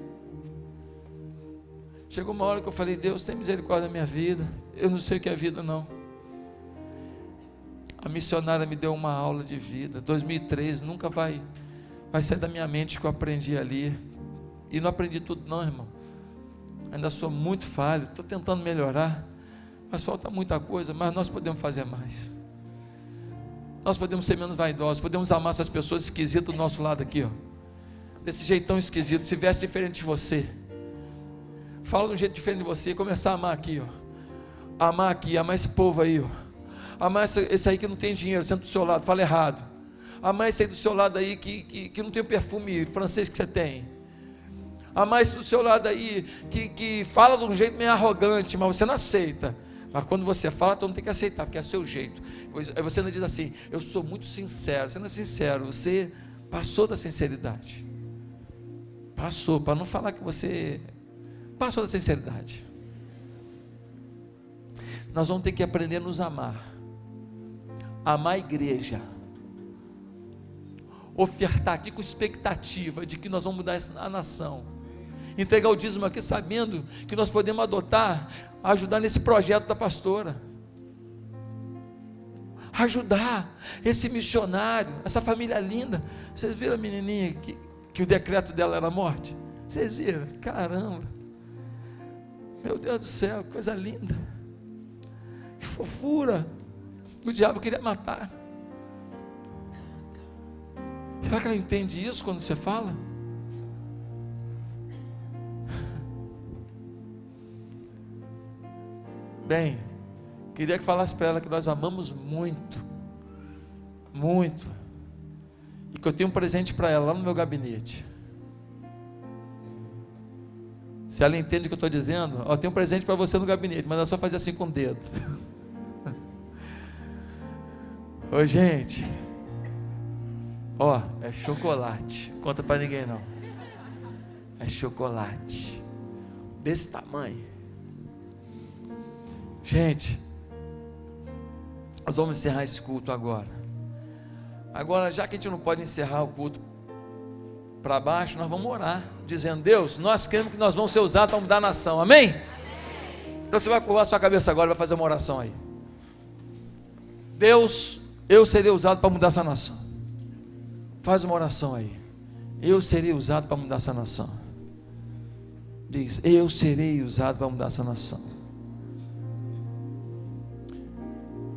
Chegou uma hora que eu falei: Deus, tem misericórdia da minha vida, eu não sei o que é vida não. A missionária me deu uma aula de vida, 2003, nunca vai sair da minha mente o que eu aprendi ali, e não aprendi tudo não, irmão, ainda sou muito falho, estou tentando melhorar, mas falta muita coisa, mas nós podemos fazer mais. nós podemos ser menos vaidosos, podemos amar essas pessoas esquisitas do nosso lado aqui, ó, desse jeitão esquisito, se veste diferente de você, fala de um jeito diferente de você, e começar a amar aqui, ó, amar aqui, amar esse povo aí, ó, amar esse aí que não tem dinheiro, senta do seu lado, fala errado, amar esse aí do seu lado aí que não tem o perfume francês que você tem, amar esse do seu lado aí que fala de um jeito meio arrogante, mas você não aceita. Mas quando você fala, todo mundo tem que aceitar, porque é o seu jeito. Aí você não diz assim, eu sou muito sincero. Você não é sincero, você passou da sinceridade. Passou, para não falar que você passou da sinceridade. Nós vamos ter que aprender a nos amar. Amar a igreja. Ofertar aqui com expectativa de que nós vamos mudar a nação. Entregar o dízimo aqui sabendo que nós podemos adotar, ajudar nesse projeto da pastora, ajudar esse missionário, essa família linda. Vocês viram a menininha que o decreto dela era a morte? Vocês viram? Caramba, meu Deus do céu, que coisa linda, que fofura. O diabo queria matar. Será que ela entende isso quando você fala? Bem, queria que falasse para ela que nós amamos muito, muito, e que eu tenho um presente para ela lá no meu gabinete. Se ela entende o que eu estou dizendo, ó, tem um presente para você no gabinete, mas é só fazer assim com o dedo. Ô gente, ó, é chocolate, conta para ninguém não, é chocolate, desse tamanho. Gente, nós vamos encerrar esse culto agora. Agora, já que a gente não pode encerrar o culto para baixo, nós vamos orar, dizendo: Deus, nós queremos que nós vamos ser usados para mudar a nação, amém? Amém. Então você vai curvar sua cabeça agora e vai fazer uma oração aí. Deus, eu serei usado para mudar essa nação. Faz uma oração aí. Eu serei usado para mudar essa nação. Diz: eu serei usado para mudar essa nação.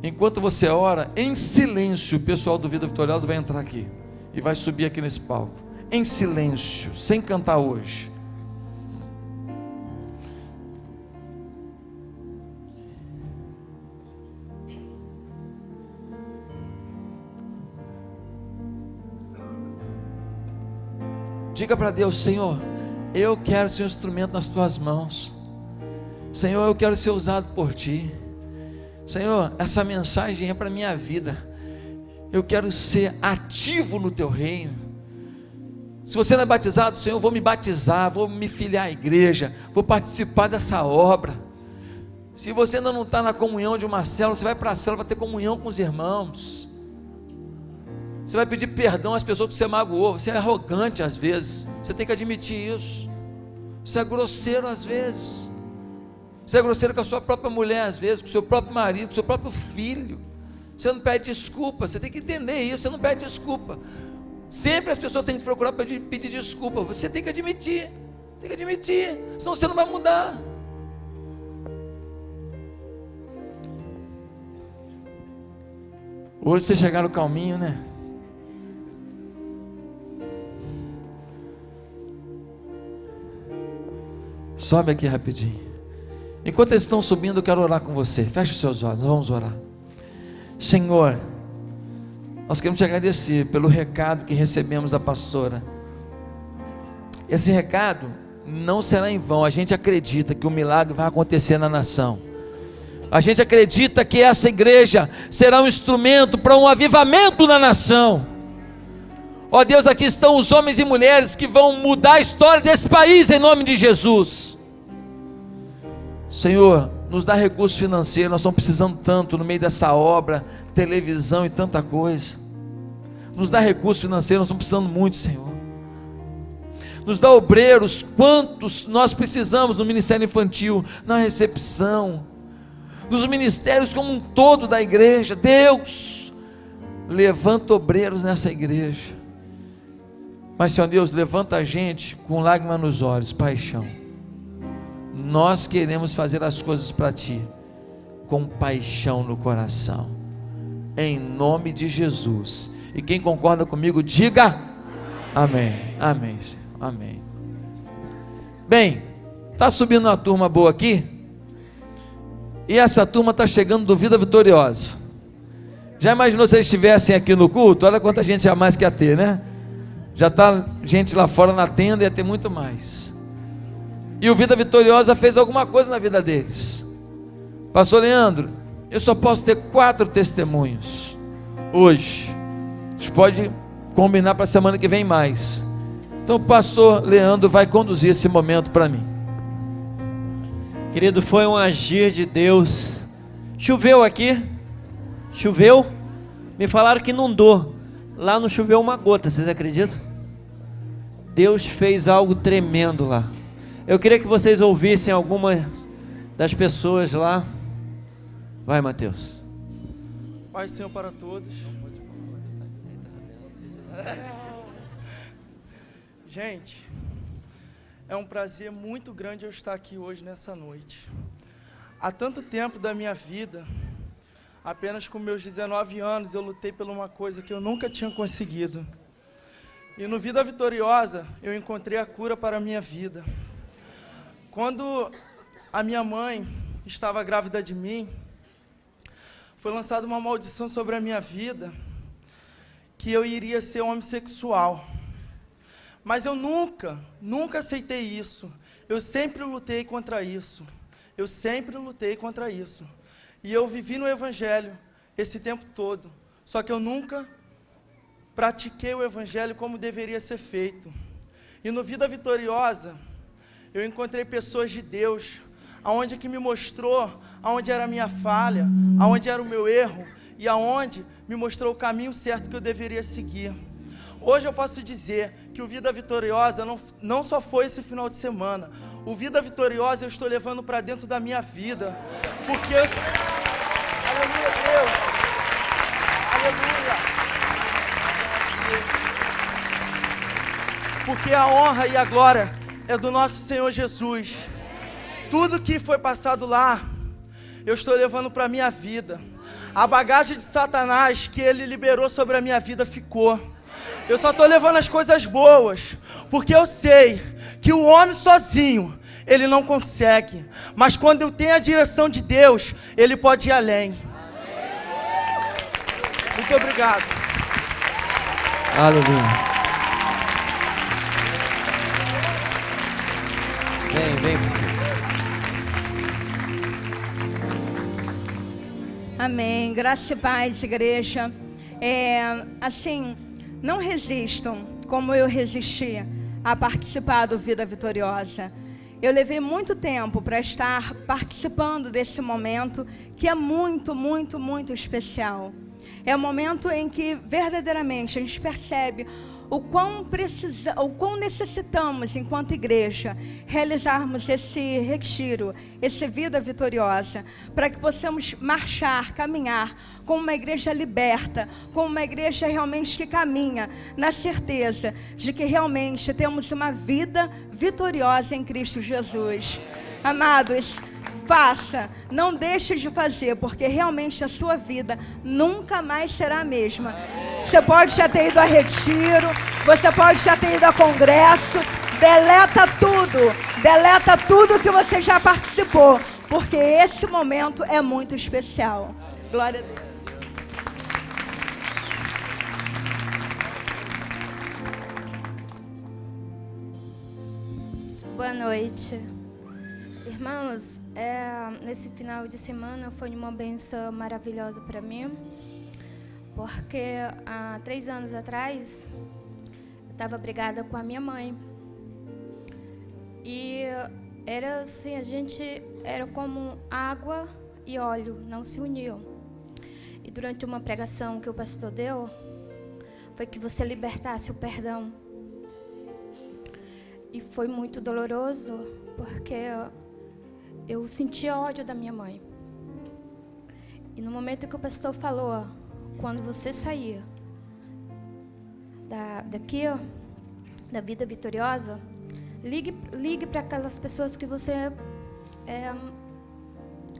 Enquanto você ora, em silêncio, o pessoal do Vida Vitoriosa vai entrar aqui e vai subir aqui nesse palco, em silêncio, sem cantar hoje. Diga para Deus: Senhor, eu quero ser um instrumento nas tuas mãos. Senhor, eu quero ser usado por ti. Senhor, essa mensagem é para a minha vida. Eu quero ser ativo no teu reino. Se você não é batizado, Senhor, eu vou me batizar, vou me filiar à igreja, vou participar dessa obra. Se você ainda não está na comunhão de uma célula, você vai para a célula, vai ter comunhão com os irmãos. Você vai pedir perdão às pessoas que você magoou. Você é arrogante às vezes, você tem que admitir isso. Você é grosseiro às vezes. Você é grosseiro com a sua própria mulher às vezes, com o seu próprio marido, com o seu próprio filho. Você não pede desculpa, você tem que entender isso, você não pede desculpa. Sempre as pessoas têm que procurar pedir desculpa. Você tem que admitir, senão você não vai mudar. Hoje vocês chegaram calminho, né? Sobe aqui rapidinho. Enquanto eles estão subindo, eu quero orar com você. Feche os seus olhos, nós vamos orar. Senhor, nós queremos te agradecer pelo recado que recebemos da pastora. Esse recado não será em vão. A gente acredita que o milagre vai acontecer na nação. A gente acredita que essa igreja será um instrumento para um avivamento na nação. Ó Deus, aqui estão os homens e mulheres que vão mudar a história desse país em nome de Jesus. Senhor, nos dá recursos financeiros, nós estamos precisando tanto no meio dessa obra, televisão e tanta coisa. Nos dá recursos financeiros, nós estamos precisando muito, Senhor. Nos dá obreiros, quantos nós precisamos no ministério infantil, na recepção, nos ministérios como um todo da igreja. Deus, levanta obreiros nessa igreja. Mas, Senhor Deus, levanta a gente com lágrimas nos olhos, paixão. Nós queremos fazer as coisas para Ti, com paixão no coração. em nome de Jesus. E quem concorda comigo, diga amém. Amém, Senhor. Amém. Bem, está subindo uma turma boa aqui, e essa turma está chegando do Vida Vitoriosa. Já imaginou se eles estivessem aqui no culto? Olha quanta gente a mais que ia ter, né? Já está gente lá fora na tenda, ia ter muito mais. E o Vida Vitoriosa fez alguma coisa na vida deles. Pastor Leandro, eu só posso ter 4 testemunhos hoje. A gente pode combinar para a semana que vem mais. Então o pastor Leandro vai conduzir esse momento para mim. Querido, foi um agir de Deus. Choveu aqui? Choveu? Me falaram que inundou. Lá não choveu uma gota, vocês acreditam? Deus fez algo tremendo lá. Eu queria que vocês ouvissem alguma das pessoas lá. Vai, Mateus. Paz, Senhor, para todos. Gente, é um prazer muito grande eu estar aqui hoje nessa noite. Há tanto tempo da minha vida, apenas com meus 19 anos, eu lutei por uma coisa que eu nunca tinha conseguido. E no Vida Vitoriosa, eu encontrei a cura para a minha vida. Quando a minha mãe estava grávida de mim, foi lançada uma maldição sobre a minha vida, que eu iria ser homossexual. Mas eu nunca aceitei isso. Eu sempre lutei contra isso. E eu vivi no Evangelho esse tempo todo. Só que eu nunca pratiquei o Evangelho como deveria ser feito. E no Vida Vitoriosa, eu encontrei pessoas de Deus, aonde que me mostrou aonde era a minha falha, aonde era o meu erro, e aonde me mostrou o caminho certo que eu deveria seguir. Hoje eu posso dizer que o Vida Vitoriosa não só foi esse final de semana. O Vida Vitoriosa eu estou levando para dentro da minha vida. Porque aleluia, Deus. Aleluia. Porque a honra e a glória é do nosso Senhor Jesus. Tudo que foi passado lá, eu estou levando para a minha vida. A bagagem de Satanás que ele liberou sobre a minha vida ficou. Eu só estou levando as coisas boas, porque eu sei que o homem sozinho, ele não consegue. Mas quando eu tenho a direção de Deus, ele pode ir além. Muito obrigado. Aleluia. Vem. Amém. Graça e paz, igreja. Não resistam como eu resisti a participar do Vida Vitoriosa. Eu levei muito tempo para estar participando desse momento que é muito, muito, muito especial. É um momento em que verdadeiramente a gente percebe o quão necessitamos, enquanto igreja, realizarmos esse retiro, essa Vida Vitoriosa, para que possamos marchar, caminhar como uma igreja liberta, como uma igreja realmente que caminha na certeza de que realmente temos uma vida vitoriosa em Cristo Jesus. Amados, faça, não deixe de fazer, porque realmente a sua vida nunca mais será a mesma. Você pode já ter ido a retiro, você pode já ter ido a congresso, deleta tudo que você já participou, porque esse momento é muito especial. Glória a Deus. Boa noite. Irmãos, nesse final de semana foi uma bênção maravilhosa para mim, porque há 3 anos atrás eu estava brigada com a minha mãe. E era assim, a gente era como água e óleo, não se uniam. E durante uma pregação que o pastor deu, foi que você libertasse o perdão. E foi muito doloroso, porque eu sentia ódio da minha mãe. E no momento que o pastor falou, quando você sair daqui, da Vida Vitoriosa, ligue para aquelas pessoas que você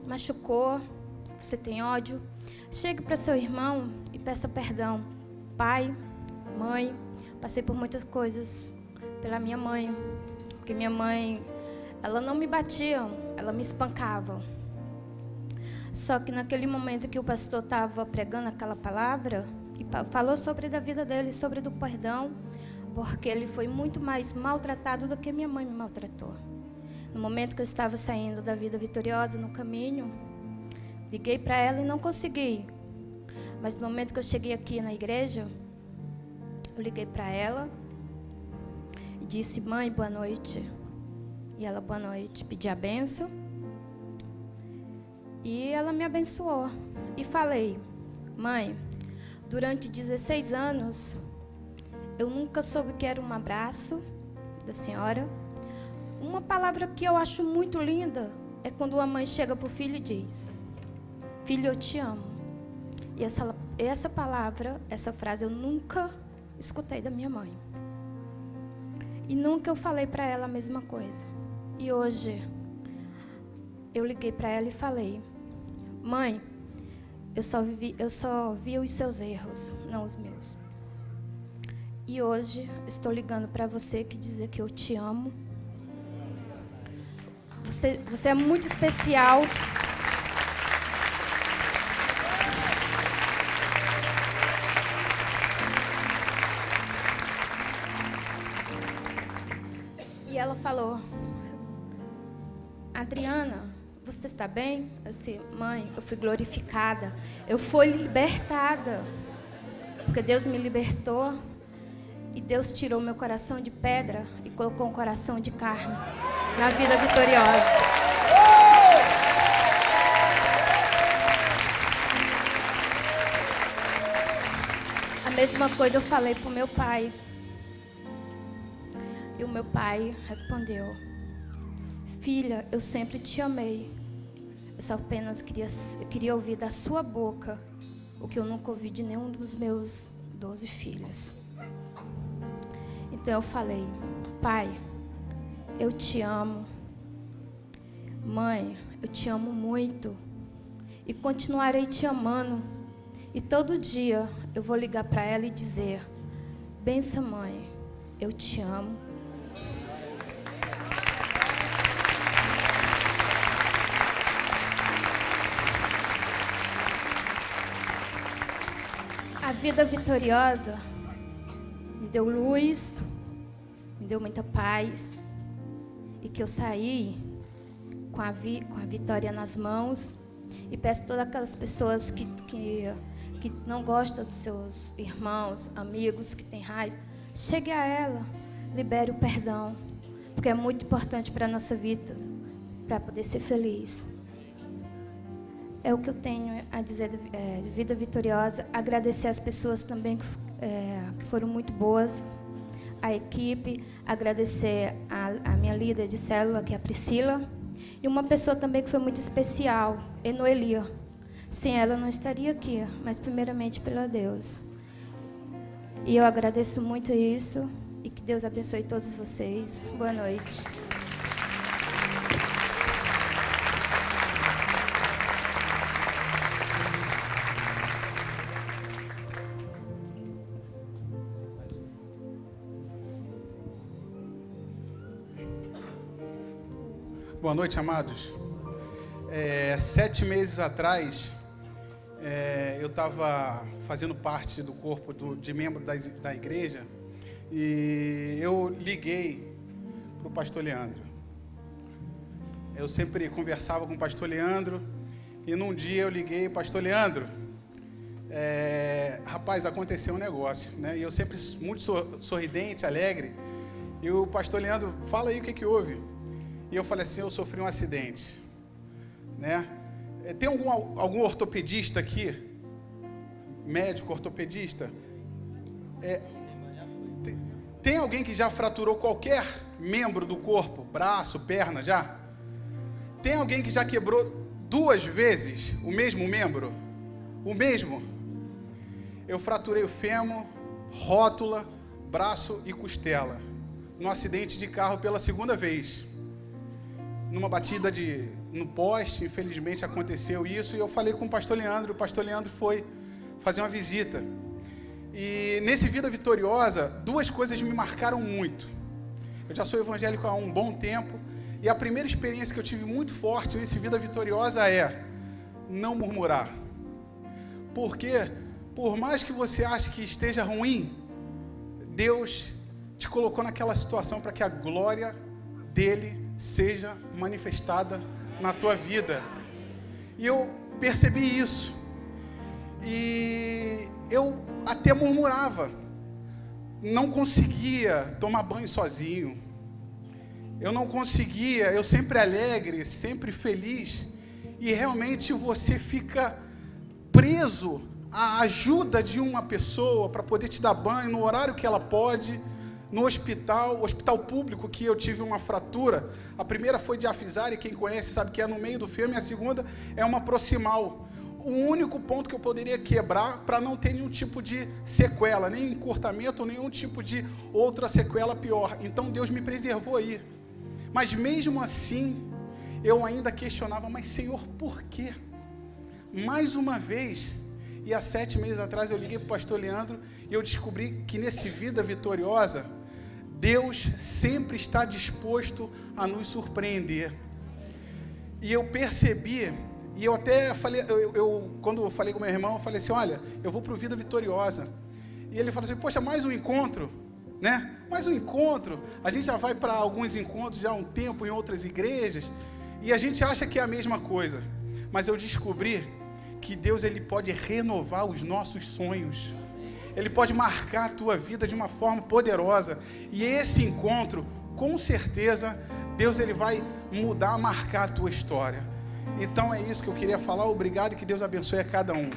machucou, você tem ódio, chegue para seu irmão e peça perdão. Pai, mãe, passei por muitas coisas pela minha mãe, porque minha mãe, ela não me batia, ela me espancava. Só que naquele momento que o pastor estava pregando aquela palavra, e falou sobre a vida dele, sobre do perdão, porque ele foi muito mais maltratado do que minha mãe me maltratou. No momento que eu estava saindo da vida vitoriosa no caminho, liguei para ela e não consegui. Mas no momento que eu cheguei aqui na igreja, eu liguei para ela e disse: mãe, boa noite. E ela, boa noite, pedi a bênção. E ela me abençoou. E falei: mãe, durante 16 anos, eu nunca soube que era um abraço da senhora. Uma palavra que eu acho muito linda é quando uma mãe chega para o filho e diz: filho, eu te amo. E essa palavra, essa frase eu nunca escutei da minha mãe. E nunca eu falei para ela a mesma coisa. E hoje, eu liguei para ela e falei: mãe, eu só via os seus erros, não os meus. E hoje, estou ligando para você que dizer que eu te amo. Você é muito especial. E ela falou: Adriana, você está bem? Eu disse: mãe, eu fui glorificada, eu fui libertada, porque Deus me libertou e Deus tirou meu coração de pedra e colocou um coração de carne na vida vitoriosa. A mesma coisa eu falei para o meu pai. E o meu pai respondeu: filha, eu sempre te amei. Eu só apenas queria ouvir da sua boca o que eu nunca ouvi de nenhum dos meus 12 filhos. Então eu falei: pai, eu te amo. Mãe, eu te amo muito. E continuarei te amando. E todo dia eu vou ligar para ela e dizer: benção, mãe, eu te amo. A vida vitoriosa me deu luz, me deu muita paz, e que eu saí com a vitória nas mãos. E peço a todas aquelas pessoas que não gostam dos seus irmãos, amigos, que têm raiva, chegue a ela, libere o perdão, porque é muito importante para a nossa vida, para poder ser feliz. É o que eu tenho a dizer de vida vitoriosa. Agradecer as pessoas também que foram muito boas, a equipe, agradecer a minha líder de célula, que é a Priscila, e uma pessoa também que foi muito especial, Enoelia. Sem ela eu não estaria aqui, mas primeiramente pela Deus. E eu agradeço muito isso, e que Deus abençoe todos vocês. Boa noite. Boa noite, amados. 7 meses atrás, eu estava fazendo parte do corpo de membro da igreja, e eu liguei para o pastor Leandro. Eu sempre conversava com o pastor Leandro, e num dia eu liguei: pastor Leandro, rapaz, aconteceu um negócio, né? E eu sempre muito sorridente, alegre, e o pastor Leandro: fala aí o que houve. E eu falei assim: eu sofri um acidente, né? Tem algum ortopedista aqui? Médico, ortopedista? Tem alguém que já fraturou qualquer membro do corpo? Braço, perna, já? Tem alguém que já quebrou 2 vezes o mesmo membro? O mesmo? Eu fraturei o fêmur, rótula, braço e costela, num acidente de carro pela 2ª vez. Numa batida de no poste, infelizmente aconteceu isso, e eu falei com o pastor Leandro foi fazer uma visita. E nesse Vida Vitoriosa, duas coisas me marcaram muito. Eu já sou evangélico há um bom tempo, e a primeira experiência que eu tive muito forte nesse Vida Vitoriosa é não murmurar. Porque, por mais que você ache que esteja ruim, Deus te colocou naquela situação para que a glória dele seja manifestada na tua vida. E eu percebi isso. E eu até murmurava. Não conseguia tomar banho sozinho. Eu não conseguia, eu sempre alegre, sempre feliz. E realmente você fica preso à ajuda de uma pessoa para poder te dar banho no horário que ela pode. No hospital público, que eu tive uma fratura. A primeira foi diafisar, e quem conhece sabe que é no meio do fêmur, e a segunda é uma proximal. O único ponto que eu poderia quebrar para não ter nenhum tipo de sequela, nem encurtamento, ou nenhum tipo de outra sequela pior. Então Deus me preservou aí. Mas mesmo assim, eu ainda questionava, mas Senhor, por quê? Mais uma vez, e há 7 meses atrás eu liguei para o pastor Leandro, e eu descobri que nesse Vida Vitoriosa, Deus sempre está disposto a nos surpreender. E eu percebi, e eu até falei, quando eu falei com meu irmão, eu falei assim, olha, eu vou para o Vida Vitoriosa. E ele falou assim, poxa, mais um encontro, né? Mais um encontro. A gente já vai para alguns encontros já há um tempo em outras igrejas, e a gente acha que é a mesma coisa. Mas eu descobri que Deus, ele pode renovar os nossos sonhos. Ele pode marcar a tua vida de uma forma poderosa. E esse encontro, com certeza, Deus, ele vai mudar, marcar a tua história. Então é isso que eu queria falar. Obrigado e que Deus abençoe a cada um.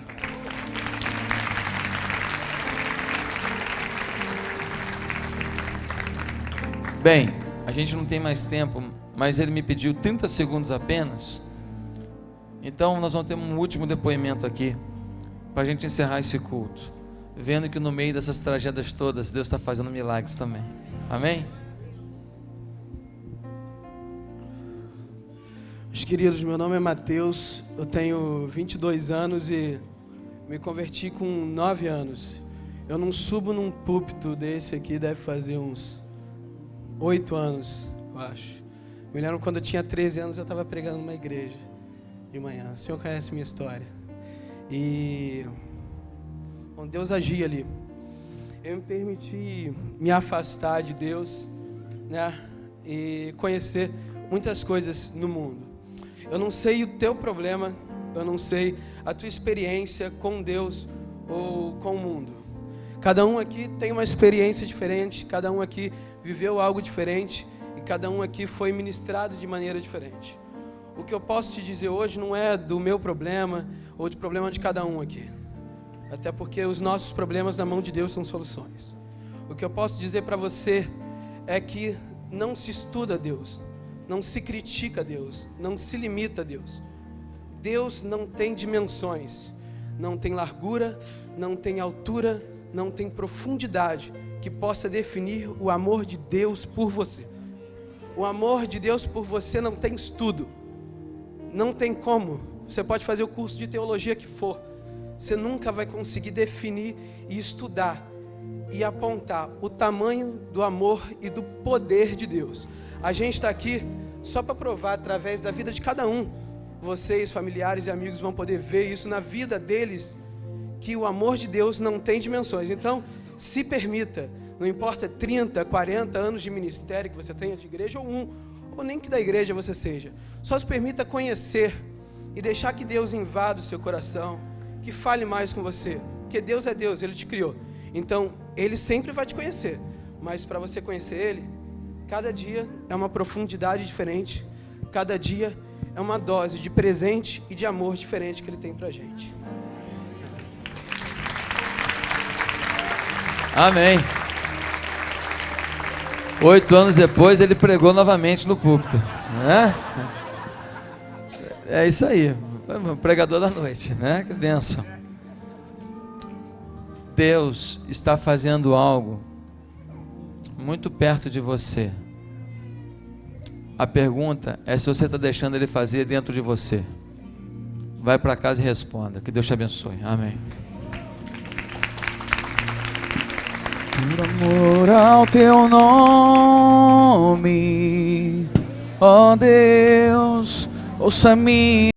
Bem, a gente não tem mais tempo, mas ele me pediu 30 segundos apenas. Então nós vamos ter um último depoimento aqui, para a gente encerrar esse culto. Vendo que no meio dessas tragédias todas, Deus está fazendo milagres também. Amém? Meus queridos, meu nome é Mateus, eu tenho 22 anos e me converti com 9 anos. Eu não subo num púlpito desse aqui, deve fazer uns 8 anos, eu acho. Me lembro quando eu tinha 13 anos, eu estava pregando numa igreja de manhã. O senhor conhece minha história. E bom, Deus agia ali. Eu me permiti me afastar de Deus, né? E conhecer muitas coisas no mundo. Eu não sei o teu problema, eu não sei a tua experiência com Deus ou com o mundo. Cada um aqui tem uma experiência diferente, cada um aqui viveu algo diferente e cada um aqui foi ministrado de maneira diferente. O que eu posso te dizer hoje não é do meu problema ou do problema de cada um aqui. Até porque os nossos problemas na mão de Deus são soluções. O que eu posso dizer para você é que não se estuda Deus, não se critica Deus, não se limita a Deus. Deus não tem dimensões, não tem largura, não tem altura, não tem profundidade que possa definir o amor de Deus por você. O amor de Deus por você não tem estudo, não tem como. Você pode fazer o curso de teologia que for, você nunca vai conseguir definir e estudar e apontar o tamanho do amor e do poder de Deus. A gente está aqui só para provar através da vida de cada um. Vocês, familiares e amigos, vão poder ver isso na vida deles, que o amor de Deus não tem dimensões. Então, se permita, não importa 30, 40 anos de ministério que você tenha de igreja, ou nem que da igreja você seja, só se permita conhecer e deixar que Deus invada o seu coração, que fale mais com você, porque Deus é Deus, Ele te criou. Então, Ele sempre vai te conhecer, mas para você conhecer Ele, cada dia é uma profundidade diferente, cada dia é uma dose de presente e de amor diferente que Ele tem pra gente. Amém. 8 anos depois ele pregou novamente no púlpito, né? É isso aí, o pregador da noite, né? Que bênção. Deus está fazendo algo muito perto de você. A pergunta é se você está deixando ele fazer dentro de você. Vai para casa e responda. Que Deus te abençoe. Amém. Por amor ao teu nome, ó Deus, ouça minha